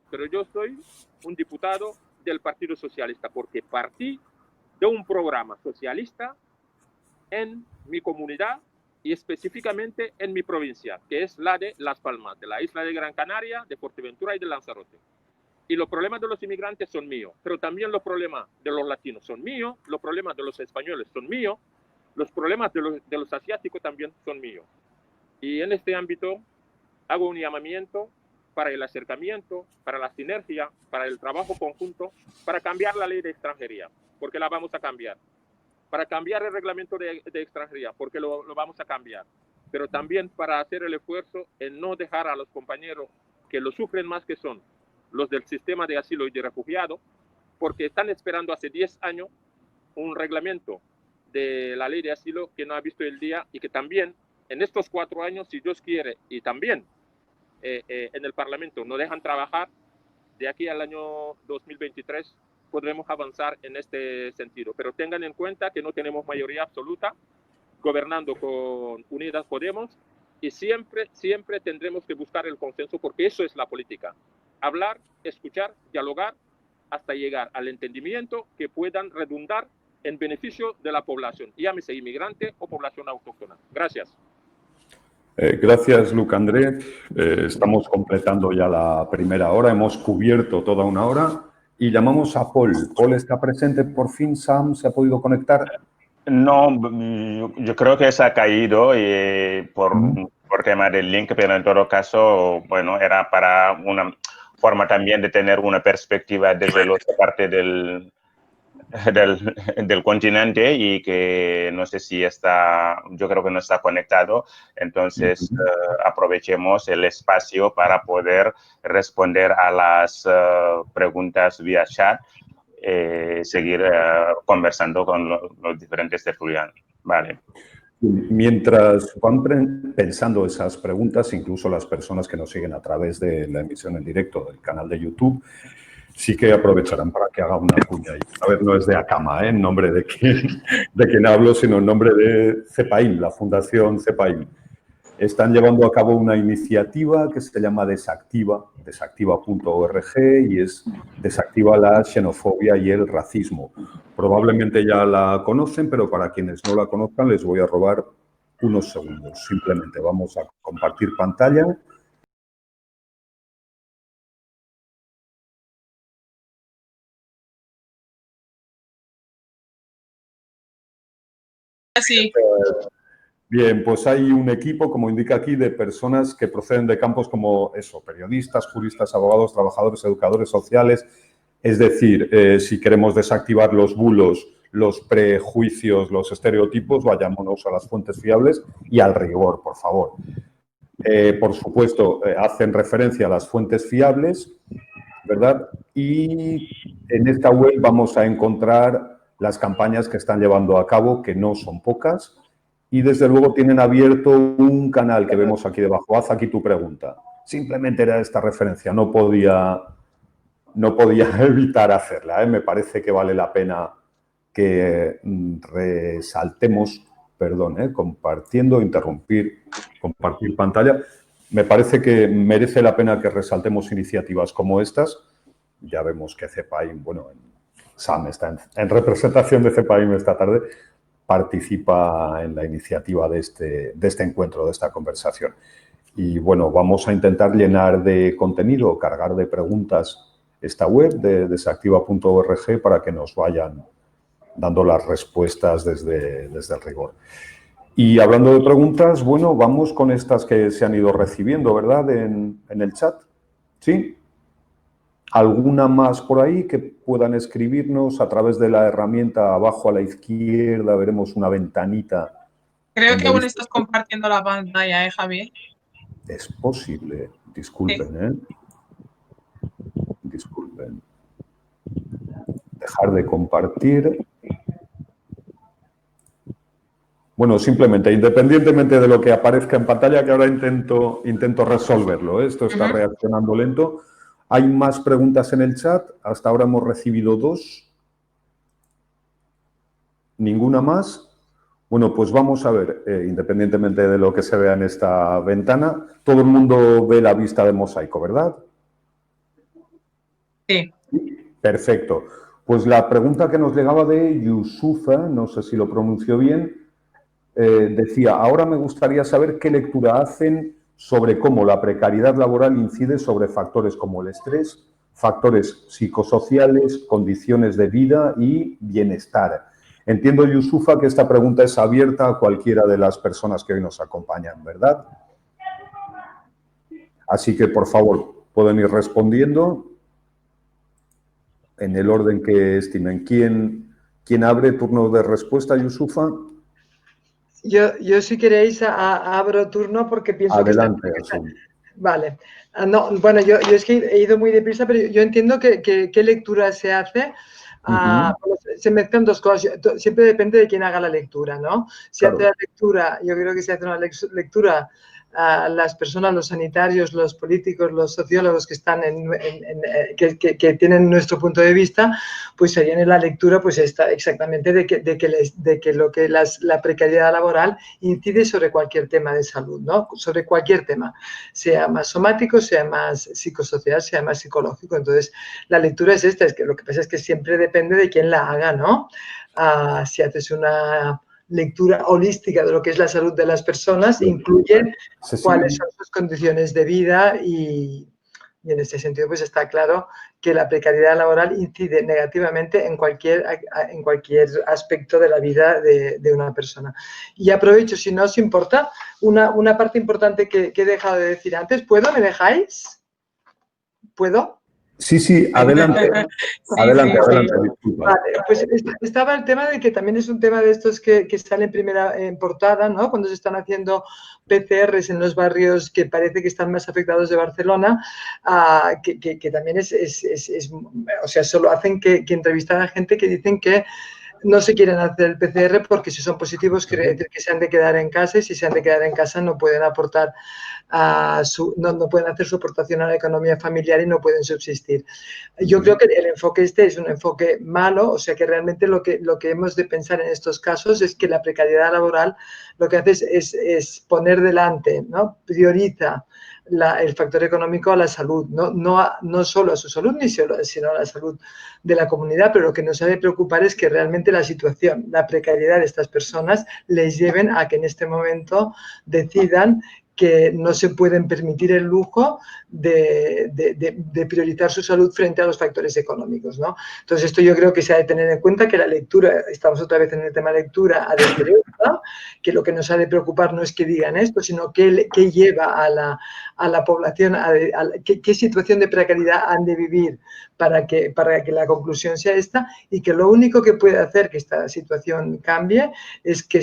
pero yo soy un diputado del Partido Socialista porque partí de un programa socialista en mi comunidad y específicamente en mi provincia, que es la de Las Palmas, de la isla de Gran Canaria, de Fuerteventura y de Lanzarote. Y los problemas de los inmigrantes son míos, pero también los problemas de los latinos son míos, los problemas de los españoles son míos, los problemas de los asiáticos también son míos. Y en este ámbito hago un llamamiento para el acercamiento, para la sinergia, para el trabajo conjunto, para cambiar la ley de extranjería, porque la vamos a cambiar. Para cambiar el reglamento de extranjería, porque lo vamos a cambiar. Pero también para hacer el esfuerzo en no dejar a los compañeros que lo sufren más, que son los del sistema de asilo y de refugiados, porque están esperando hace 10 años un reglamento de la ley de asilo que no ha visto el día y que también en estos 4 años, si Dios quiere, y también en el Parlamento no dejan trabajar, de aquí al año 2023 podremos avanzar en este sentido. Pero tengan en cuenta que no tenemos mayoría absoluta gobernando con Unidas Podemos y siempre tendremos que buscar el consenso porque eso es la política. Hablar, escuchar, dialogar hasta llegar al entendimiento que puedan redundar en beneficio de la población, llámese inmigrante o población autóctona. Gracias. Gracias, Luc André. Estamos completando ya la primera hora. Hemos cubierto toda una hora y llamamos a Paul. Paul está presente. Por fin, Sam, ¿se ha podido conectar? No, yo creo que se ha caído por tema del link, pero en todo caso, bueno, era para una forma también de tener una perspectiva desde la otra parte del continente y que no sé si está, yo creo que no está conectado, entonces aprovechemos el espacio para poder responder a las preguntas vía chat, seguir conversando con los diferentes tertulianos. Vale. Mientras van pensando esas preguntas, incluso las personas que nos siguen a través de la emisión en directo del canal de YouTube, sí que aprovecharán para que haga una cuña. A ver, no es de Acama, en nombre de quien hablo, sino en nombre de CEPAIM, la Fundación CEPAIM. Están llevando a cabo una iniciativa que se llama Desactiva, desactiva.org, y es Desactiva la xenofobia y el racismo. Probablemente ya la conocen, pero para quienes no la conozcan les voy a robar unos segundos. Simplemente vamos a compartir pantalla. Sí. Bien, pues hay un equipo, como indica aquí, de personas que proceden de campos como eso, periodistas, juristas, abogados, trabajadores, educadores sociales. Es decir, si queremos desactivar los bulos, los prejuicios, los estereotipos, vayámonos a las fuentes fiables y al rigor, por favor. Por supuesto, hacen referencia a las fuentes fiables, ¿verdad? Y en esta web vamos a encontrar las campañas que están llevando a cabo, que no son pocas, y desde luego tienen abierto un canal que vemos aquí debajo. Haz aquí tu pregunta. Simplemente era esta referencia, no podía evitar hacerla, ¿eh? Me parece que vale la pena que resaltemos, perdón, compartir pantalla. Me parece que merece la pena que resaltemos iniciativas como estas. Ya vemos que CEPAIM, bueno, Sam está en representación de CEPAIM esta tarde, participa en la iniciativa de este encuentro, de esta conversación. Y bueno, vamos a intentar llenar de contenido, cargar de preguntas esta web de desactiva.org para que nos vayan dando las respuestas desde el rigor. Y hablando de preguntas, bueno, vamos con estas que se han ido recibiendo, ¿verdad? En el chat. ¿Sí? ¿Alguna más por ahí que puedan escribirnos a través de la herramienta abajo a la izquierda? Veremos una ventanita. Creo que aún estás compartiendo la pantalla, Javier. Es posible. Disculpen, Disculpen. Dejar de compartir. Bueno, simplemente, independientemente de lo que aparezca en pantalla, que ahora intento resolverlo, ¿eh? Esto está reaccionando lento. Hay más preguntas en el chat. Hasta ahora hemos recibido 2. ¿Ninguna más? Bueno, pues vamos a ver, independientemente de lo que se vea en esta ventana, todo el mundo ve la vista de mosaico, ¿verdad? Sí. Perfecto. Pues la pregunta que nos llegaba de Yusufa, no sé si lo pronunció bien, decía, ahora me gustaría saber qué lectura hacen sobre cómo la precariedad laboral incide sobre factores como el estrés, factores psicosociales, condiciones de vida y bienestar. Entiendo, Yusufa, que esta pregunta es abierta a cualquiera de las personas que hoy nos acompañan, ¿verdad? Así que, por favor, pueden ir respondiendo en el orden que estimen. ¿Quién abre turno de respuesta, Yusufa? Yo si queréis abro turno porque pienso Adelante, que está... Asun. Vale. No, bueno, yo es que he ido muy deprisa, pero yo entiendo que qué lectura se hace. Se mezclan dos cosas. Siempre depende de quién haga la lectura, ¿no? Si hace la lectura, yo creo que si hace una lectura a las personas, los sanitarios, los políticos, los sociólogos que están que tienen nuestro punto de vista, pues serían en la lectura pues está exactamente de que la precariedad laboral incide sobre cualquier tema de salud, ¿no? Sobre cualquier tema, sea más somático, sea más psicosocial, sea más psicológico. Entonces, la lectura es esta, es que lo que pasa es que siempre depende de quién la haga, ¿no? Si haces una lectura holística de lo que es la salud de las personas, incluye cuáles son sus condiciones de vida y en este sentido pues está claro que la precariedad laboral incide negativamente en cualquier aspecto de la vida de una persona. Y aprovecho, si no os importa, una parte importante que he dejado de decir antes. ¿Puedo? ¿Me dejáis? ¿Puedo? Sí, adelante. Adelante. Vale, pues estaba el tema de que también es un tema de estos que sale en portada, ¿no? Cuando se están haciendo PCRs en los barrios que parece que están más afectados de Barcelona, que también o sea, solo hacen que entrevistan a gente que dicen que no se quieren hacer el PCR porque si son positivos quiere decir que se han de quedar en casa y si se han de quedar en casa no pueden aportar no pueden hacer su aportación a la economía familiar y no pueden subsistir. Yo creo que el enfoque es un enfoque malo, o sea que realmente lo que hemos de pensar en estos casos es que la precariedad laboral lo que hace es poner delante, ¿no? Prioriza el factor económico a la salud, no solo a su salud, sino a la salud de la comunidad, pero lo que nos debe preocupar es que realmente la situación, la precariedad de estas personas les lleven a que en este momento decidan que no se pueden permitir el lujo de priorizar su salud frente a los factores económicos, ¿no? Entonces, esto yo creo que se ha de tener en cuenta que la lectura, estamos otra vez en el tema lectura, ha de ser esta, que lo que nos ha de preocupar no es que digan esto, sino qué lleva a la población, qué situación de precariedad han de vivir para que la conclusión sea esta y que lo único que puede hacer que esta situación cambie es que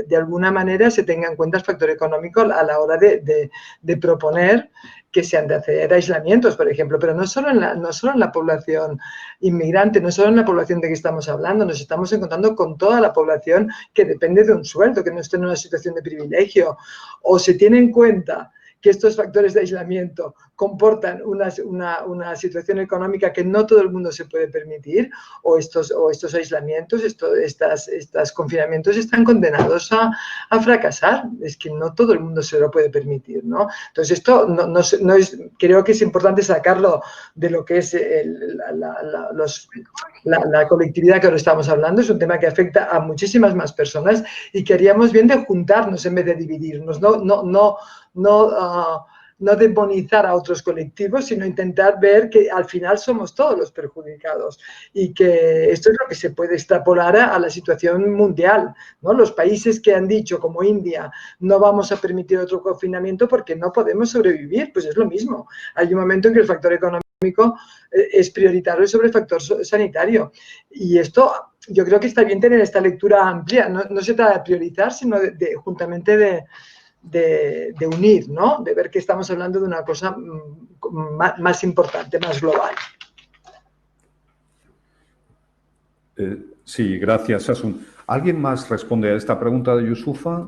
de alguna manera se tenga en cuenta el factor económico a la hora de proponer que se han de hacer aislamientos, por ejemplo, pero no solo en la población inmigrante, no solo en la población de que estamos hablando, nos estamos encontrando con toda la población que depende de un sueldo, que no esté en una situación de privilegio, o se tiene en cuenta que estos factores de aislamiento comportan una situación económica que no todo el mundo se puede permitir, o estos aislamientos, estos confinamientos están condenados a fracasar. Es que no todo el mundo se lo puede permitir, ¿no? Entonces, esto no es, creo que es importante sacarlo de lo que es la colectividad que ahora estamos hablando. Es un tema que afecta a muchísimas más personas y que haríamos bien de juntarnos en vez de dividirnos, no demonizar a otros colectivos, sino intentar ver que al final somos todos los perjudicados y que esto es lo que se puede extrapolar a la situación mundial, ¿no? Los países que han dicho, como India, no vamos a permitir otro confinamiento porque no podemos sobrevivir, pues es lo mismo. Hay un momento en que el factor económico es prioritario sobre el factor sanitario y esto yo creo que está bien tener esta lectura amplia, no se trata de priorizar, sino juntamente de unir, ¿no? De ver que estamos hablando de una cosa más importante, más global. Sí, gracias, Asun. ¿Alguien más responde a esta pregunta de Yusufa?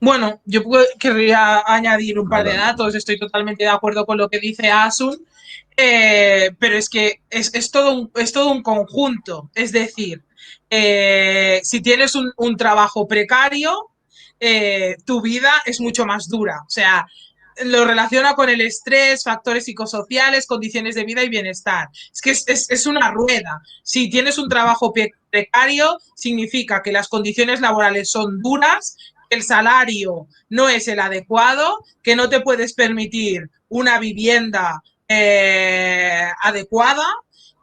Bueno, yo querría añadir un par de datos. Estoy totalmente de acuerdo con lo que dice Asun, pero es que es todo un conjunto. Es decir, si tienes un trabajo precario, tu vida es mucho más dura. O sea, lo relaciona con el estrés, factores psicosociales, condiciones de vida y bienestar. Es que es una rueda. Si tienes un trabajo precario, significa que las condiciones laborales son duras, que el salario no es el adecuado, que no te puedes permitir una vivienda adecuada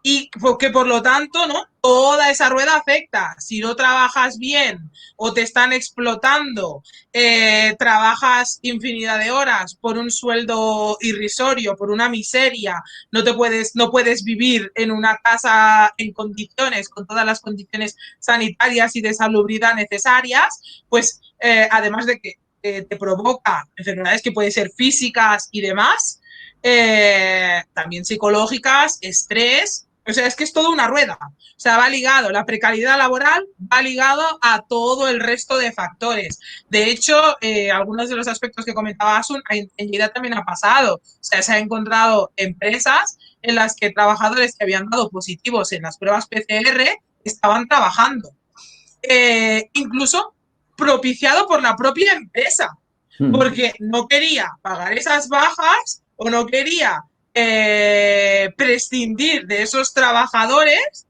y que por lo tanto, ¿no? Toda esa rueda afecta. Si no trabajas bien o te están explotando, trabajas infinidad de horas por un sueldo irrisorio, por una miseria, no puedes vivir en una casa en condiciones, con todas las condiciones sanitarias y de salubridad necesarias, pues además de que te provoca enfermedades que pueden ser físicas y demás, también psicológicas, estrés. O sea, es que es toda una rueda. O sea, va ligado, la precariedad laboral va ligado a todo el resto de factores. De hecho, algunos de los aspectos que comentaba Asun, en Lleida también ha pasado. O sea, se han encontrado empresas en las que trabajadores que habían dado positivos en las pruebas PCR estaban trabajando. Incluso propiciado por la propia empresa, porque no quería pagar esas bajas o no quería prescindir de esos trabajadores,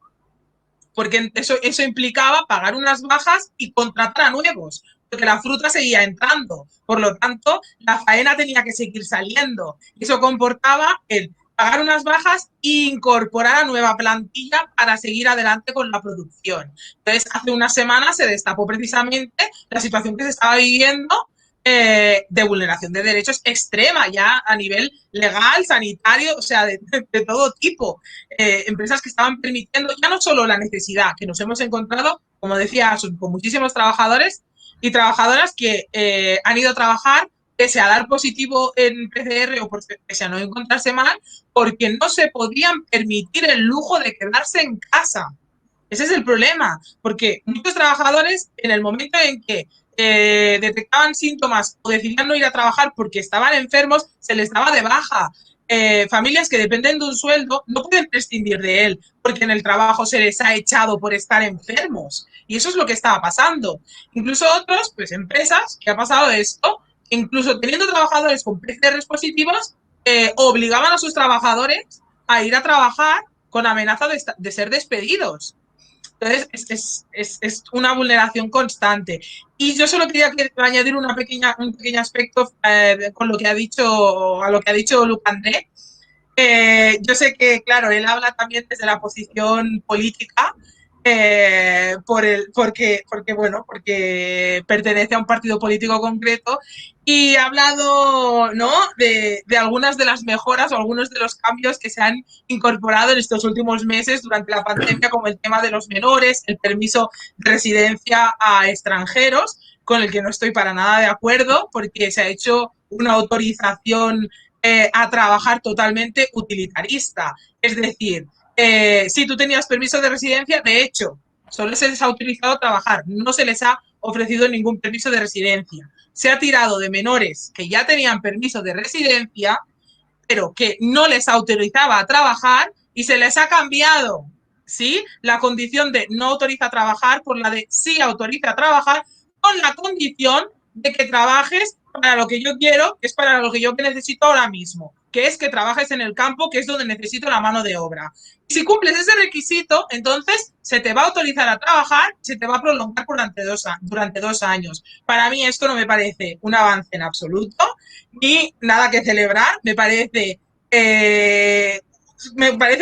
porque eso implicaba pagar unas bajas y contratar a nuevos, porque la fruta seguía entrando. Por lo tanto, la faena tenía que seguir saliendo. Eso comportaba el pagar unas bajas e incorporar a nueva plantilla para seguir adelante con la producción. Entonces, hace unas semanas se destapó precisamente la situación que se estaba viviendo de vulneración de derechos extrema ya a nivel legal, sanitario, o sea, de todo tipo. Empresas que estaban permitiendo ya no solo la necesidad, que nos hemos encontrado, como decía, con muchísimos trabajadores y trabajadoras que han ido a trabajar pese a dar positivo en PCR o pese a no encontrarse mal, porque no se podían permitir el lujo de quedarse en casa. Ese es el problema, porque muchos trabajadores, en el momento en que detectaban síntomas o decidían no ir a trabajar porque estaban enfermos, se les daba de baja. Familias que dependen de un sueldo no pueden prescindir de él porque en el trabajo se les ha echado por estar enfermos. Y eso es lo que estaba pasando. Incluso otros, pues empresas, que ha pasado esto, incluso teniendo trabajadores con PCRs positivos, obligaban a sus trabajadores a ir a trabajar con amenaza de ser despedidos. Entonces, es una vulneración constante. Y yo solo quería añadir un pequeño aspecto con lo que ha dicho, a lo que ha dicho Luc André. Yo sé que, claro, él habla también desde la posición política, porque pertenece a un partido político concreto y ha hablado, ¿no?, de algunas de las mejoras o algunos de los cambios que se han incorporado en estos últimos meses durante la pandemia, como el tema de los menores, el permiso de residencia a extranjeros, con el que no estoy para nada de acuerdo, porque se ha hecho una autorización a trabajar totalmente utilitarista. Es decir, si tú tenías permiso de residencia, de hecho, solo se les ha autorizado a trabajar, no se les ha ofrecido ningún permiso de residencia. Se ha tirado de menores que ya tenían permiso de residencia, pero que no les autorizaba a trabajar y se les ha cambiado, ¿sí?, la condición de no autoriza a trabajar por la de sí autoriza a trabajar, con la condición de que trabajes para lo que yo quiero, que es para lo que yo necesito ahora mismo, que es que trabajes en el campo, que es donde necesito la mano de obra. Y si cumples ese requisito, entonces se te va a autorizar a trabajar, se te va a prolongar durante 2 años. Para mí esto no me parece un avance en absoluto, ni nada que celebrar, me parece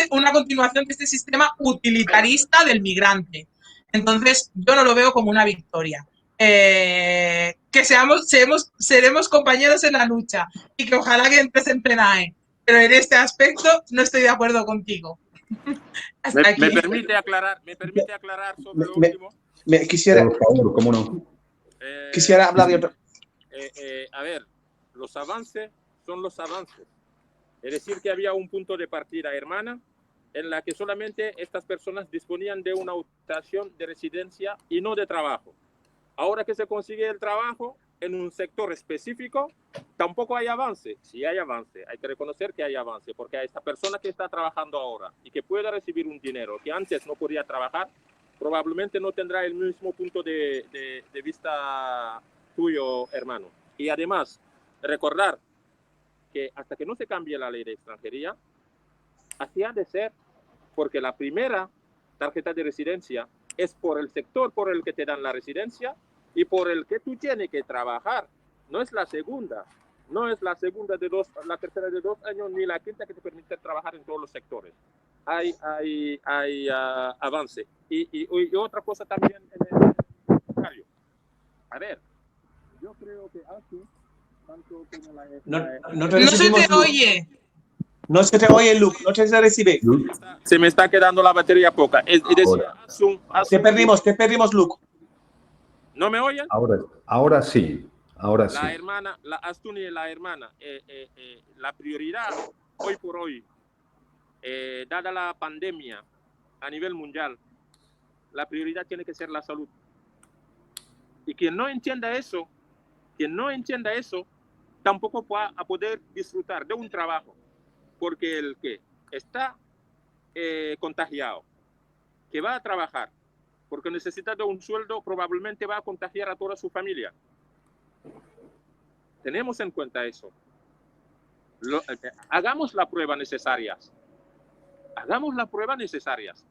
una continuación de este sistema utilitarista del migrante. Entonces, yo no lo veo como una victoria. Que seremos compañeros en la lucha y que ojalá que entres en PENAE, pero en este aspecto no estoy de acuerdo contigo. ¿Me permite aclarar sobre lo último? Quisiera, por favor, cómo no. Quisiera hablar de otro. A ver, los avances son los avances. Es decir, que había un punto de partida, hermana, en la que solamente estas personas disponían de una autorización de residencia y no de trabajo. Ahora que se consigue el trabajo en un sector específico, tampoco hay avance. Sí hay avance, hay que reconocer que hay avance, porque a esta persona que está trabajando ahora y que pueda recibir un dinero que antes no podía trabajar, probablemente no tendrá el mismo punto de vista tuyo, hermano. Y además, recordar que hasta que no se cambie la ley de extranjería, así ha de ser, porque la primera tarjeta de residencia es por el sector por el que te dan la residencia y por el que tú tienes que trabajar. No es la segunda, no es la segunda la tercera de 2 años ni la quinta que te permite trabajar en todos los sectores. Hay avance. Y otra cosa también en el comentario. A ver, yo creo que aquí, tanto como No se te oye. No se te oye, Luke, no se recibe. Se me está quedando la batería poca. Te perdimos, Luke. ¿No me oyen? Ahora sí. La hermana, la Astuni, la hermana, la prioridad hoy por hoy, dada la pandemia a nivel mundial, la prioridad tiene que ser la salud. Y quien no entienda eso, tampoco va a poder disfrutar de un trabajo. Porque el que está contagiado, que va a trabajar, porque necesita de un sueldo, probablemente va a contagiar a toda su familia. Tenemos en cuenta eso. Hagamos las pruebas necesarias.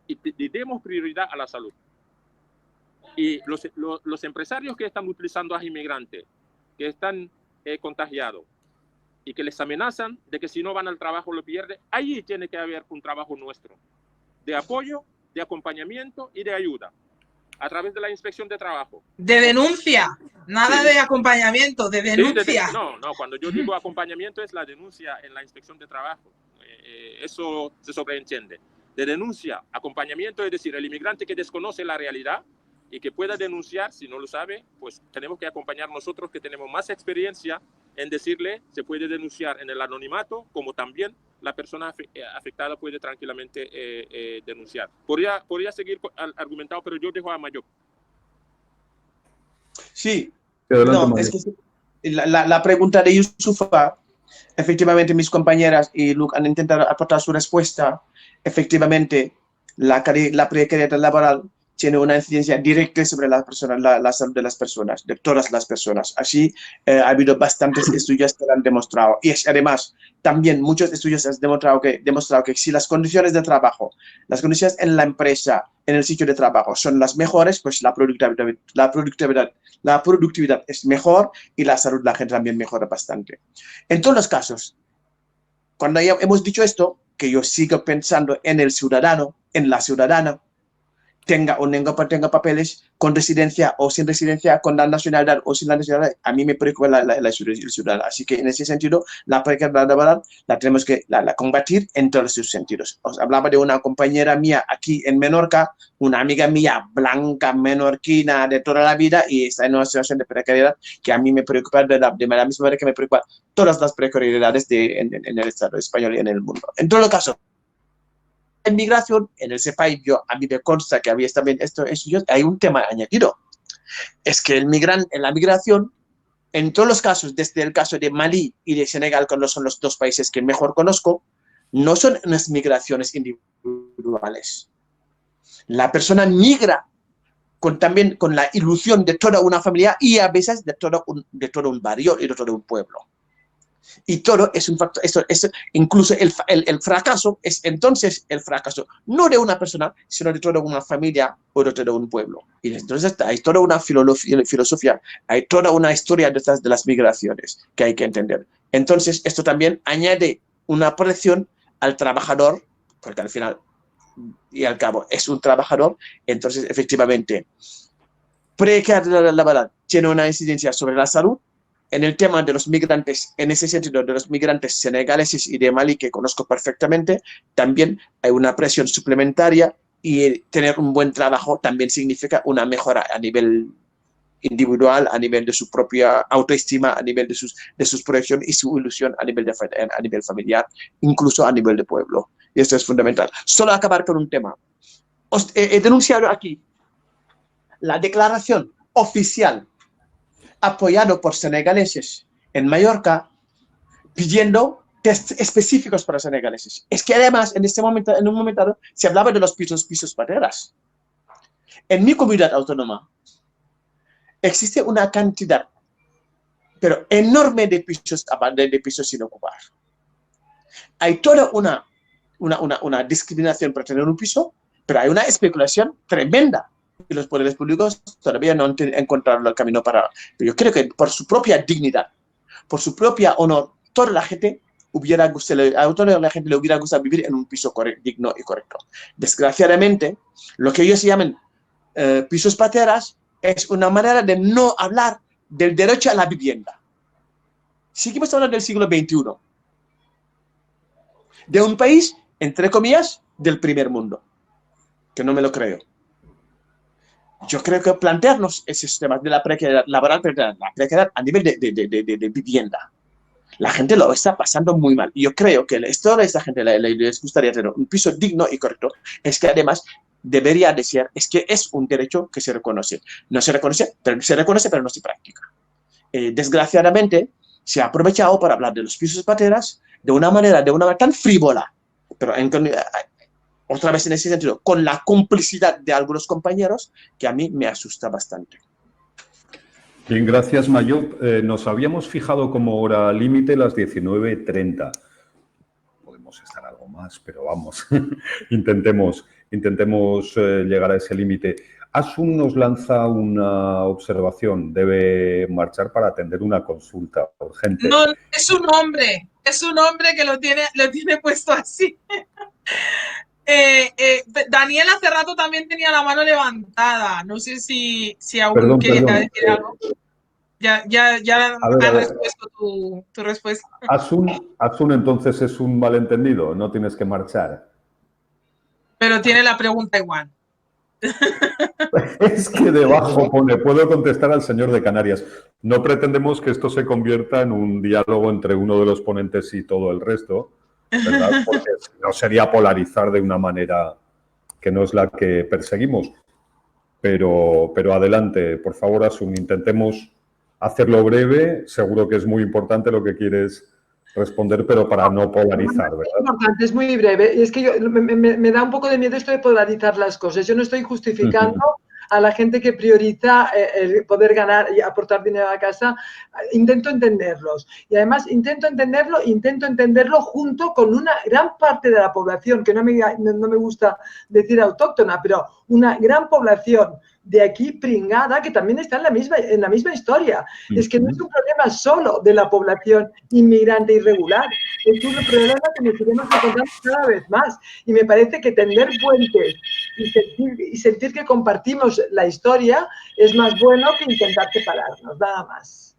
Y demos prioridad a la salud. Y los empresarios que están utilizando a inmigrantes, que están contagiados, y que les amenazan de que si no van al trabajo lo pierden, allí tiene que haber un trabajo nuestro, de apoyo, de acompañamiento y de ayuda, a través de la inspección de trabajo. De denuncia, nada de acompañamiento, de denuncia. Sí, no, cuando yo digo acompañamiento es la denuncia en la inspección de trabajo. Eso se sobreentiende. De denuncia, acompañamiento, es decir, el inmigrante que desconoce la realidad y que pueda denunciar, si no lo sabe, pues tenemos que acompañar nosotros que tenemos más experiencia en decirle, se puede denunciar en el anonimato, como también la persona afectada puede tranquilamente denunciar. Podría seguir argumentado, pero yo dejo a Mayo. Sí, no, es que la pregunta de Yusufa, efectivamente mis compañeras y Luke han intentado aportar su respuesta. Efectivamente, la precariedad laboral tiene una incidencia directa sobre las personas, la salud de las personas, de todas las personas. Así ha habido bastantes estudios que lo han demostrado. Y además, también muchos estudios han demostrado que si las condiciones de trabajo, las condiciones en la empresa, en el sitio de trabajo son las mejores, pues la productividad es mejor y la salud de la gente también mejora bastante. En todos los casos, cuando ya hemos dicho esto, que yo sigo pensando en el ciudadano, en la ciudadana, tenga o no tenga papeles, con residencia o sin residencia, con la nacionalidad o sin la nacionalidad, a mí me preocupa la ciudadana. Así que en ese sentido, la precariedad laboral la tenemos que combatir en todos sus sentidos. Os hablaba de una compañera mía aquí en Menorca, una amiga mía blanca, menorquina de toda la vida y está en una situación de precariedad que a mí me preocupa de la misma manera que me preocupa todas las precariedades en el Estado español y en el mundo. En todo caso, en migración, en el CEPAI, a mí me consta que había también hay un tema añadido. Es que en la migración, en todos los casos, desde el caso de Malí y de Senegal, que son los dos países que mejor conozco, no son unas migraciones individuales. La persona migra también con la ilusión de toda una familia y a veces de todo un barrio y de todo un pueblo. Y todo es un factor, incluso el fracaso es entonces el fracaso, no de una persona, sino de toda una familia o de todo un pueblo. Y entonces hay toda una filosofía, hay toda una historia detrás de las migraciones que hay que entender. Entonces esto también añade una presión al trabajador, porque al final y al cabo es un trabajador, entonces efectivamente precariedad laboral tiene una incidencia sobre la salud. En el tema de los migrantes, en ese sentido de los migrantes senegaleses y de Malí, que conozco perfectamente, también hay una presión suplementaria y tener un buen trabajo también significa una mejora a nivel individual, a nivel de su propia autoestima, a nivel de sus proyecciones y su ilusión a nivel familiar, incluso a nivel de pueblo. Y esto es fundamental. Solo acabar con un tema. He denunciado aquí la declaración oficial apoyado por senegaleses en Mallorca pidiendo test específicos para senegaleses. Es que además en este momento, en un momento dado, se hablaba de los pisos pateras. En mi comunidad autónoma existe una cantidad, pero enorme de pisos sin ocupar. Hay toda una discriminación por tener un piso, pero hay una especulación tremenda. Y los poderes públicos todavía no han encontrado el camino para... Pero yo creo que por su propia dignidad, por su propia honor, toda la gente a toda la gente le hubiera gustado vivir en un piso digno y correcto. Desgraciadamente, lo que ellos llaman pisos pateras es una manera de no hablar del derecho a la vivienda. Seguimos hablando del siglo XXI. De un país, entre comillas, del primer mundo. Que no me lo creo. Yo creo que plantearnos esos temas de la precariedad laboral, la precariedad a nivel de vivienda, la gente lo está pasando muy mal. Y yo creo que esto a esta gente les gustaría tener un piso digno y correcto. Es que además debería decir, es que es un derecho que se reconoce. No se reconoce, pero no se practica. Desgraciadamente, se ha aprovechado para hablar de los pisos pateras de una manera tan frívola, pero otra vez en ese sentido, con la complicidad de algunos compañeros, que a mí me asusta bastante. Bien, gracias, Mayop. Nos habíamos fijado como hora límite las 19:30. Podemos estar algo más, pero vamos, intentemos llegar a ese límite. Asun nos lanza una observación. Debe marchar para atender una consulta urgente. No, es un hombre que lo tiene puesto así. Daniel hace rato también tenía la mano levantada. No sé si aún quería decir algo. Ya has respuesto tu respuesta. Asun entonces es un malentendido, no tienes que marchar. Pero tiene la pregunta igual. Es que debajo pone, puedo contestar al señor de Canarias. No pretendemos que esto se convierta en un diálogo entre uno de los ponentes y todo el resto, ¿verdad? Porque no sería polarizar de una manera que no es la que perseguimos. Pero adelante, por favor, Asun, intentemos hacerlo breve. Seguro que es muy importante lo que quieres responder, pero para no polarizar, ¿verdad? Es importante, es muy breve. Y es que me da un poco de miedo esto de polarizar las cosas. Yo no estoy justificando a la gente que prioriza el poder ganar y aportar dinero a casa. Intento entenderlos. Y además intento entenderlo junto con una gran parte de la población, que no me gusta decir autóctona, pero una gran población de aquí pringada que también está en la misma historia. Es que no es un problema solo de la población inmigrante irregular, es un problema que nos iremos encontrando cada vez más. Y me parece que tender puentes y sentir que compartimos la historia es más bueno que intentar separarnos, nada más.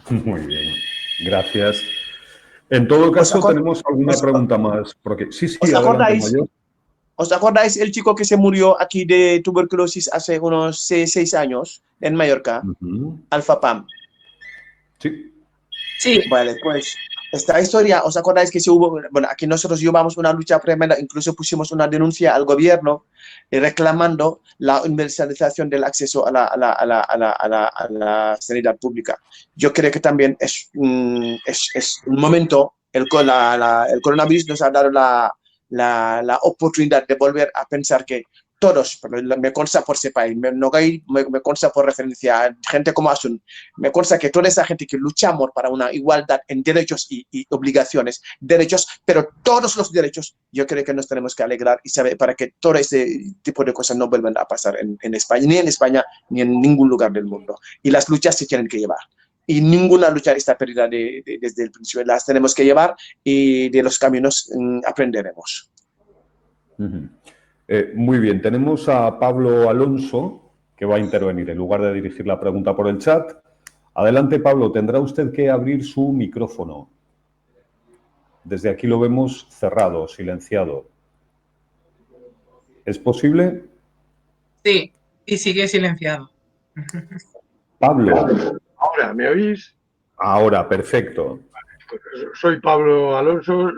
Muy bien, gracias. En todo caso, tenemos alguna pregunta más. Porque, sí, ¿Os acordáis el chico que se murió aquí de tuberculosis hace unos 6 años en Mallorca? Alfa Pam. Sí. Vale, pues esta historia, ¿os acordáis que aquí nosotros llevamos una lucha tremenda, incluso pusimos una denuncia al gobierno reclamando la universalización del acceso a la sanidad pública? Yo creo que también es un momento, el coronavirus nos ha dado la oportunidad de volver a pensar que todos, me consta por CEPAI, me consta por referencia, gente como Asun, me consta que toda esa gente que luchamos para una igualdad en derechos y obligaciones, pero todos los derechos, yo creo que nos tenemos que alegrar y saber para que todo ese tipo de cosas no vuelvan a pasar en España, ni en ningún lugar del mundo. Y las luchas se tienen que llevar. Y ninguna lucha está perdida desde el principio. Las tenemos que llevar y de los caminos aprenderemos. Muy bien, tenemos a Pablo Alonso, que va a intervenir en lugar de dirigir la pregunta por el chat. Adelante, Pablo, tendrá usted que abrir su micrófono. Desde aquí lo vemos cerrado, silenciado. ¿Es posible? Sí, y sigue silenciado. Pablo. Ahora, ¿me oís? Ahora, perfecto. Soy Pablo Alonso,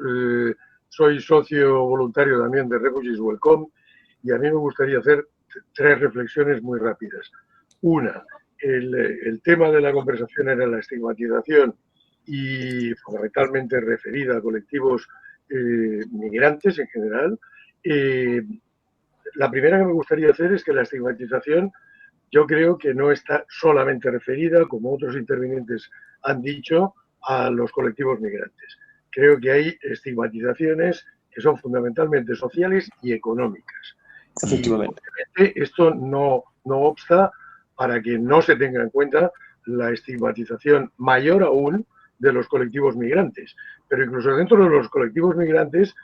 soy socio voluntario también de Refugees Welcome y a mí me gustaría hacer 3 reflexiones muy rápidas. Una, el tema de la conversación era la estigmatización y fundamentalmente referida a colectivos migrantes en general. La primera que me gustaría hacer es que la estigmatización yo creo que no está solamente referida, como otros intervinientes han dicho, a los colectivos migrantes. Creo que hay estigmatizaciones que son fundamentalmente sociales y económicas. Efectivamente. Y esto no obsta para que no se tenga en cuenta la estigmatización mayor aún de los colectivos migrantes. Pero incluso dentro de los colectivos migrantes,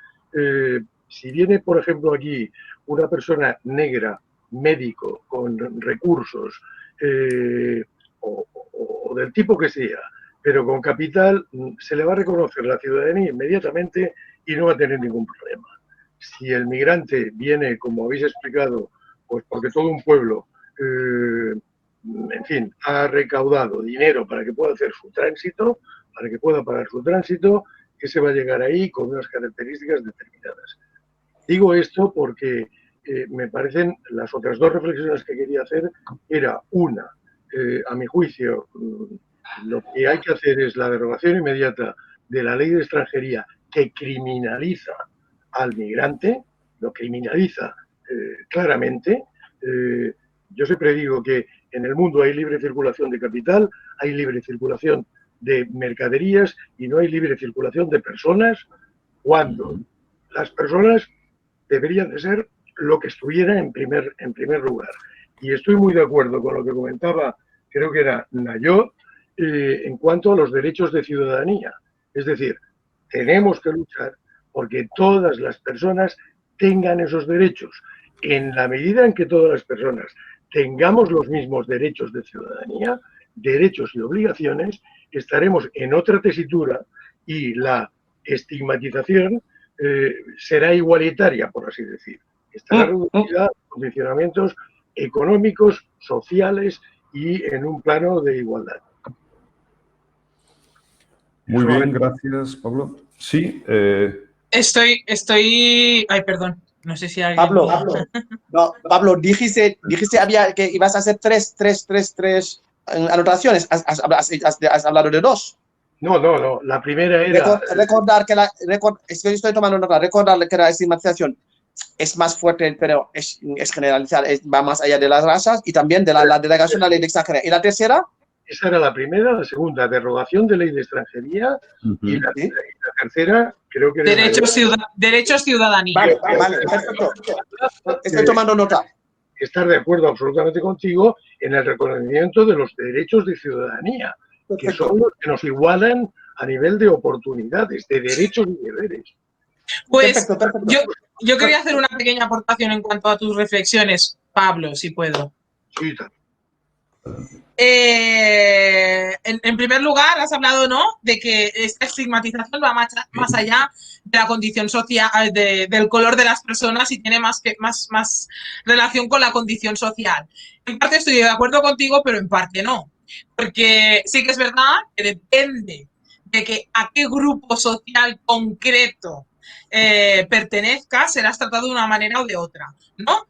si viene, por ejemplo, aquí una persona negra, médico, con recursos, o del tipo que sea, pero con capital, se le va a reconocer la ciudadanía inmediatamente y no va a tener ningún problema. Si el migrante viene, como habéis explicado, pues porque todo un pueblo, en fin, ha recaudado dinero para que pueda hacer su tránsito, para que pueda pagar su tránsito, ese va a llegar ahí con unas características determinadas. Digo esto porque me parecen las otras 2 reflexiones que quería hacer. Era una, a mi juicio, lo que hay que hacer es la derogación inmediata de la ley de extranjería que criminaliza al migrante, lo criminaliza claramente. Yo siempre digo que en el mundo hay libre circulación de capital, hay libre circulación de mercaderías y no hay libre circulación de personas, cuando las personas deberían de ser lo que estuviera en primer lugar. Y estoy muy de acuerdo con lo que comentaba, creo que era Nayó, en cuanto a los derechos de ciudadanía. Es decir, tenemos que luchar porque todas las personas tengan esos derechos. En la medida en que todas las personas tengamos los mismos derechos de ciudadanía, derechos y obligaciones, estaremos en otra tesitura y la estigmatización será igualitaria, por así decir. Estará reducida a condicionamientos económicos, sociales y en un plano de igualdad. Muy bien, gracias, Pablo. Sí. Ay, perdón. No sé si alguien... Pablo, dijiste que ibas a hacer tres anotaciones. ¿Has hablado de 2? No. La primera era... Estoy tomando nota. Recordar que la estigmatización es más fuerte, pero es generalizada, va más allá de las razas y también de la delegación de la ley de extranjería. ¿Y la tercera? Esa era la primera. La segunda, derogación de ley de extranjería. Y la tercera, creo que... Derechos ciudadanía. Vale, perfecto. Estoy tomando nota. Estar de acuerdo absolutamente contigo en el reconocimiento de los derechos de ciudadanía, que son los que nos igualan a nivel de oportunidades, de derechos y deberes. Pues perfecto. Yo quería hacer una pequeña aportación en cuanto a tus reflexiones, Pablo, si puedo. Sí, en primer lugar, has hablado, ¿no?, de que esta estigmatización va más allá de la condición social, del color de las personas y tiene más relación con la condición social. En parte estoy de acuerdo contigo, pero en parte no. Porque sí que es verdad que depende de a qué grupo social concreto pertenezca, serás tratado de una manera o de otra, ¿no?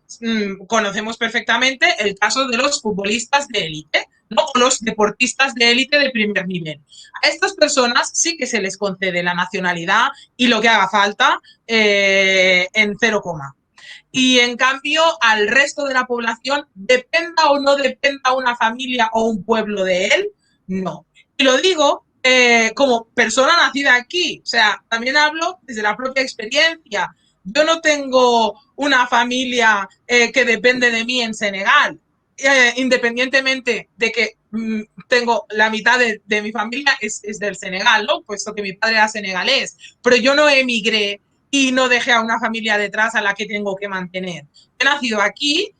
Conocemos perfectamente el caso de los futbolistas de élite, ¿no?, o los deportistas de élite de primer nivel. A estas personas sí que se les concede la nacionalidad y lo que haga falta en 0, y en cambio al resto de la población, dependa o no dependa una familia o un pueblo de él, no. Y lo digo como persona nacida aquí, o sea, también hablo desde la propia experiencia. Yo no tengo una familia que depende de mí en Senegal, independientemente de que tengo la mitad de mi familia es del Senegal, ¿no?, puesto que mi padre era senegalés, pero yo no emigré y no dejé a una familia detrás a la que tengo que mantener. He nacido aquí.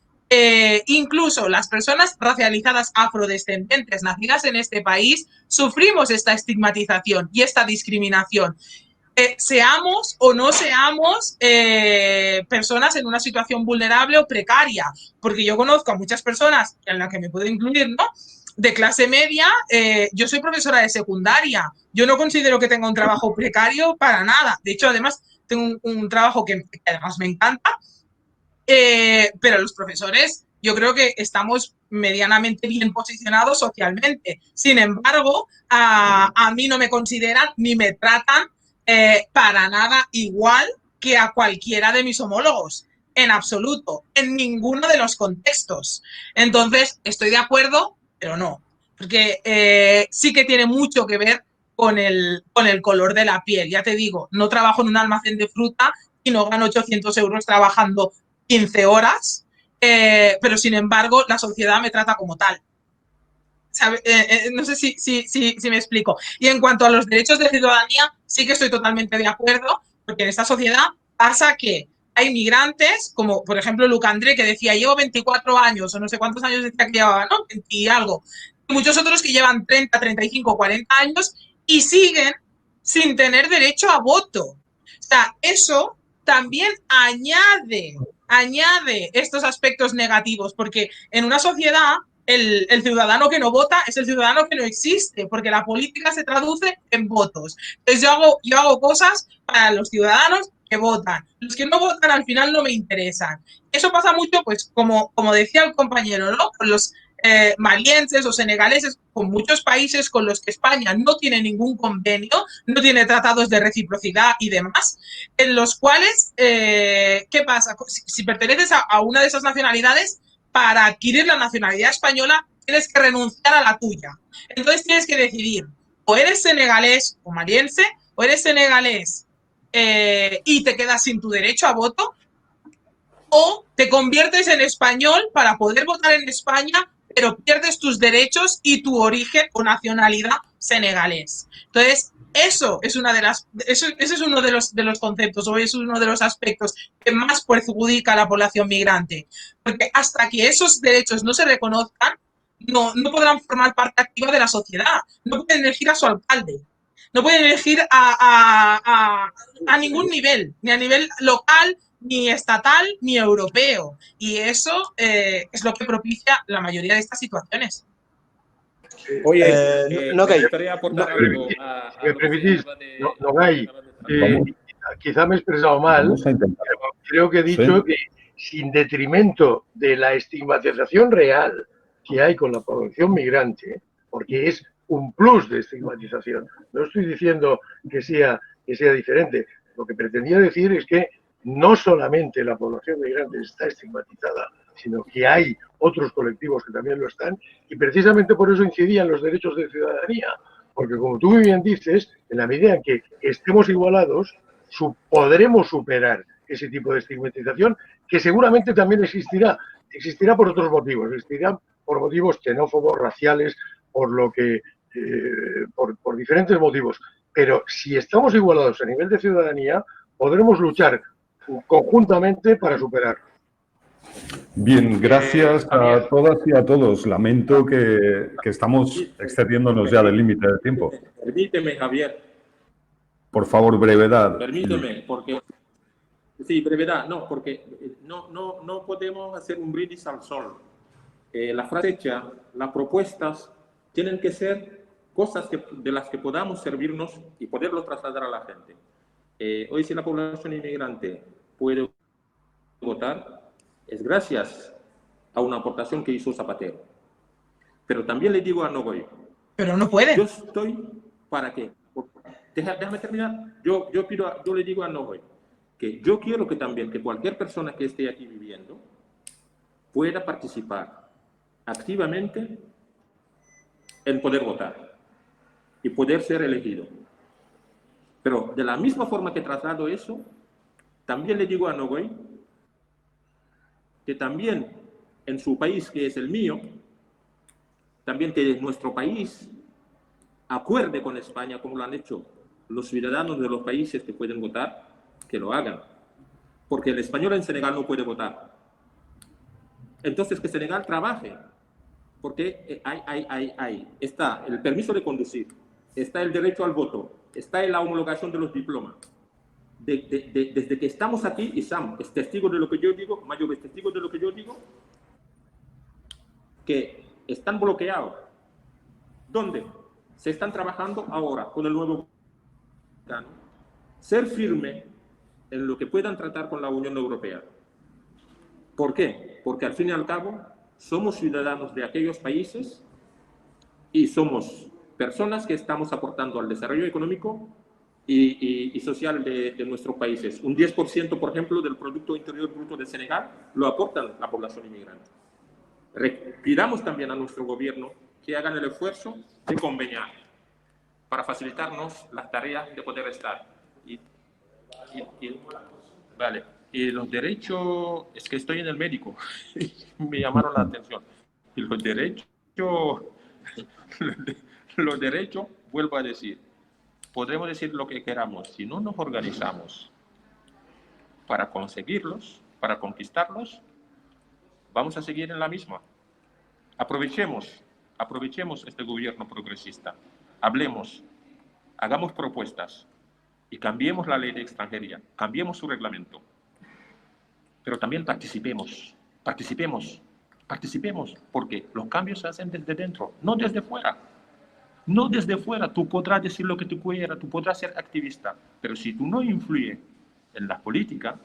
Incluso las personas racializadas afrodescendientes nacidas en este país sufrimos esta estigmatización y esta discriminación. Seamos o no seamos personas en una situación vulnerable o precaria, porque yo conozco a muchas personas, en las que me puedo incluir, ¿no?, de clase media. Yo soy profesora de secundaria, yo no considero que tenga un trabajo precario para nada. De hecho, además, tengo un trabajo que además me encanta, pero los profesores yo creo que estamos medianamente bien posicionados socialmente. Sin embargo, a mí no me consideran ni me tratan para nada igual que a cualquiera de mis homólogos, en absoluto, en ninguno de los contextos. Entonces, estoy de acuerdo, pero no, porque sí que tiene mucho que ver con el color de la piel. Ya te digo, no trabajo en un almacén de fruta y no gano 800 euros trabajando 15 horas, pero sin embargo la sociedad me trata como tal. No sé si me explico. Y en cuanto a los derechos de ciudadanía, sí que estoy totalmente de acuerdo, porque en esta sociedad pasa que hay migrantes, como por ejemplo Luc André, que decía, llevo 24 años, o no sé cuántos años decía que llevaba, ¿no? 20 y algo. Y muchos otros que llevan 30, 35, 40 años y siguen sin tener derecho a voto. O sea, eso también añade estos aspectos negativos, porque en una sociedad el ciudadano que no vota es el ciudadano que no existe, porque la política se traduce en votos. Entonces yo hago cosas para los ciudadanos que votan. Los que no votan al final no me interesan. Eso pasa mucho, pues como decía el compañero, ¿no? Con los malienses o senegaleses, con muchos países con los que España no tiene ningún convenio, no tiene tratados de reciprocidad y demás, en los cuales, ¿qué pasa? Si perteneces a una de esas nacionalidades, para adquirir la nacionalidad española tienes que renunciar a la tuya. Entonces tienes que decidir, o eres senegalés o maliense, o eres senegalés y te quedas sin tu derecho a voto, o te conviertes en español para poder votar en España, pero pierdes tus derechos y tu origen o nacionalidad senegalés. Entonces, eso es una de las, ese es uno de los conceptos, o es uno de los aspectos que más perjudica a la población migrante. Porque hasta que esos derechos no se reconozcan, no podrán formar parte activa de la sociedad. No pueden elegir a su alcalde. No pueden elegir a ningún nivel, ni a nivel local, ni estatal, ni europeo. Y eso es lo que propicia la mayoría de estas situaciones. Oye, no, me gustaría aportar algo Si me permitís, Nogai, Vamos. quizá me he expresado mal, Vamos a intentar. pero creo que he dicho Sí. que sin detrimento de la estigmatización real que hay con la población migrante, porque es un plus de estigmatización, no estoy diciendo que sea diferente, lo que pretendía decir es que no solamente la población migrante está estigmatizada, sino que hay otros colectivos que también lo están, y precisamente por eso incidían los derechos de ciudadanía, porque como tú muy bien dices, en la medida en que estemos igualados, podremos superar ese tipo de estigmatización, que seguramente también existirá por otros motivos, existirá por motivos xenófobos, raciales, por diferentes motivos, pero si estamos igualados a nivel de ciudadanía, podremos luchar conjuntamente para superarlo. Bien, gracias a todas y a todos. Lamento que estamos excediéndonos ya del límite de tiempo. Permíteme, Javier. Por favor, brevedad. Permíteme, porque... Sí, brevedad, no, porque no podemos hacer un brindis al sol. La frase hecha, las propuestas tienen que ser cosas de las que podamos servirnos y poderlo trasladar a la gente. Hoy si la población inmigrante puede votar, es gracias a una aportación que hizo Zapatero. Pero también le digo a Nogoy. Pero no puede. Yo estoy para que... Déjame terminar. Yo le digo a Nogoy que yo quiero que también que cualquier persona que esté aquí viviendo pueda participar activamente en poder votar y poder ser elegido. Pero de la misma forma que traslado eso, también le digo a Nogoy que también en su país, que es el mío, también que nuestro país acuerde con España, como lo han hecho los ciudadanos de los países que pueden votar, que lo hagan. Porque el español en Senegal no puede votar. Entonces, que Senegal trabaje. Porque está el permiso de conducir, está el derecho al voto, está en la homologación de los diplomas. Desde que estamos aquí, y Sam es testigo de lo que yo digo, Mayo es testigo de lo que yo digo, que están bloqueados. ¿Dónde? Se están trabajando ahora con el nuevo gobierno. Ser firme en lo que puedan tratar con la Unión Europea. ¿Por qué? Porque al fin y al cabo somos ciudadanos de aquellos países y somos personas que estamos aportando al desarrollo económico y social de nuestros países. Un 10%, por ejemplo, del Producto Interior Bruto de Senegal lo aportan la población inmigrante. Pidamos también a nuestro gobierno que hagan el esfuerzo de conveniar para facilitarnos las tareas de poder estar. Vale. Y los derechos, es que estoy en el médico, me llamaron la atención. Y los derechos, vuelvo a decir, podremos decir lo que queramos, si no nos organizamos para conseguirlos, para conquistarlos, vamos a seguir en la misma. Aprovechemos este gobierno progresista, hablemos, hagamos propuestas y cambiemos la ley de extranjería, cambiemos su reglamento. Pero también participemos, porque los cambios se hacen desde dentro, no desde fuera. No desde fuera, tú podrás decir lo que tú quieras, tú podrás ser activista, pero si tú no influyes en la política,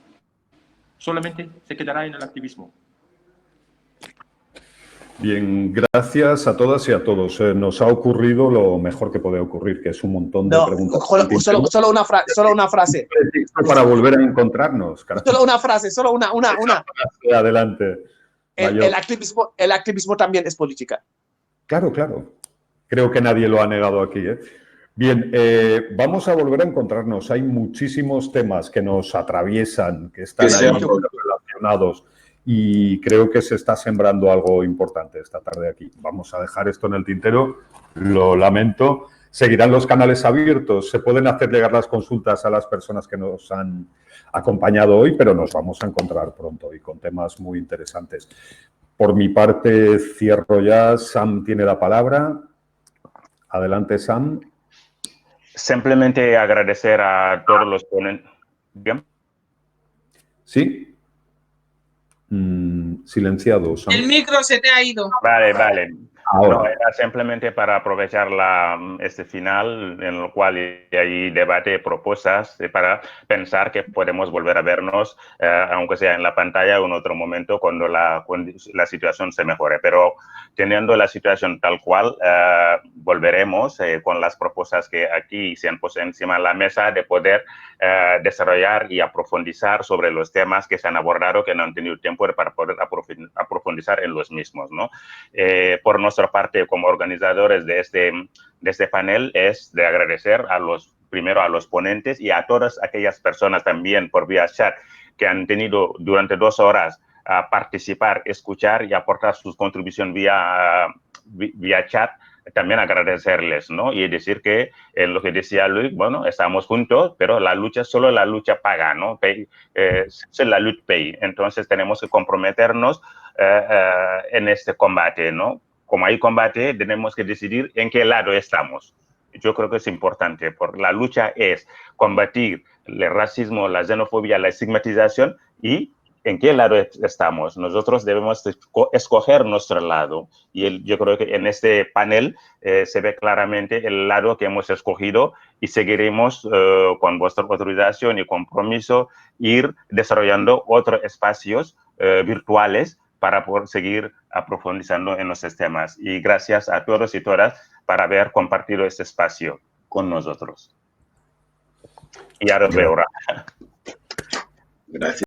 solamente se quedará en el activismo. Bien, gracias a todas y a todos. Nos ha ocurrido lo mejor que puede ocurrir, que es un montón de preguntas. Solo una frase. Para volver a encontrarnos. Caray. Solo una frase, solo una. Adelante. El activismo también es política. Claro. Creo que nadie lo ha negado aquí. Bien, vamos a volver a encontrarnos. Hay muchísimos temas que nos atraviesan, que están ahí relacionados. Y creo que se está sembrando algo importante esta tarde aquí. Vamos a dejar esto en el tintero, lo lamento. Seguirán los canales abiertos, se pueden hacer llegar las consultas a las personas que nos han acompañado hoy, pero nos vamos a encontrar pronto y con temas muy interesantes. Por mi parte, cierro ya. Sam tiene la palabra. Adelante, Sam. Simplemente agradecer a todos los ponentes. ¿Bien? ¿Sí? Silenciado. Sam. El micro se te ha ido. Vale. Ahora. No, era simplemente para aprovechar este final en el cual hay debate, propuestas para pensar que podemos volver a vernos, aunque sea en la pantalla o en otro momento cuando la situación se mejore. Pero teniendo la situación tal cual, volveremos con las propuestas que aquí se han puesto encima de la mesa de poder desarrollar y profundizar sobre los temas que se han abordado, que no han tenido tiempo para poder profundizar en los mismos, ¿no? Por nuestra parte, como organizadores de este panel, es de agradecer primero a los ponentes y a todas aquellas personas también por vía chat que han tenido durante 2 horas a participar, escuchar y aportar su contribución vía chat. También agradecerles, ¿no? Y decir que lo que decía Luis, bueno, estamos juntos, pero solo la lucha paga, ¿no? La lucha pay. Entonces tenemos que comprometernos en este combate, ¿no? Como hay combate, tenemos que decidir en qué lado estamos. Yo creo que es importante, porque la lucha es combatir el racismo, la xenofobia, la estigmatización y en qué lado estamos. Nosotros debemos escoger nuestro lado y yo creo que en este panel se ve claramente el lado que hemos escogido y seguiremos con vuestra autorización y compromiso ir desarrollando otros espacios virtuales para poder seguir profundizando en los temas. Y gracias a todos y todas por haber compartido este espacio con nosotros. Y ahora os veo. Gracias.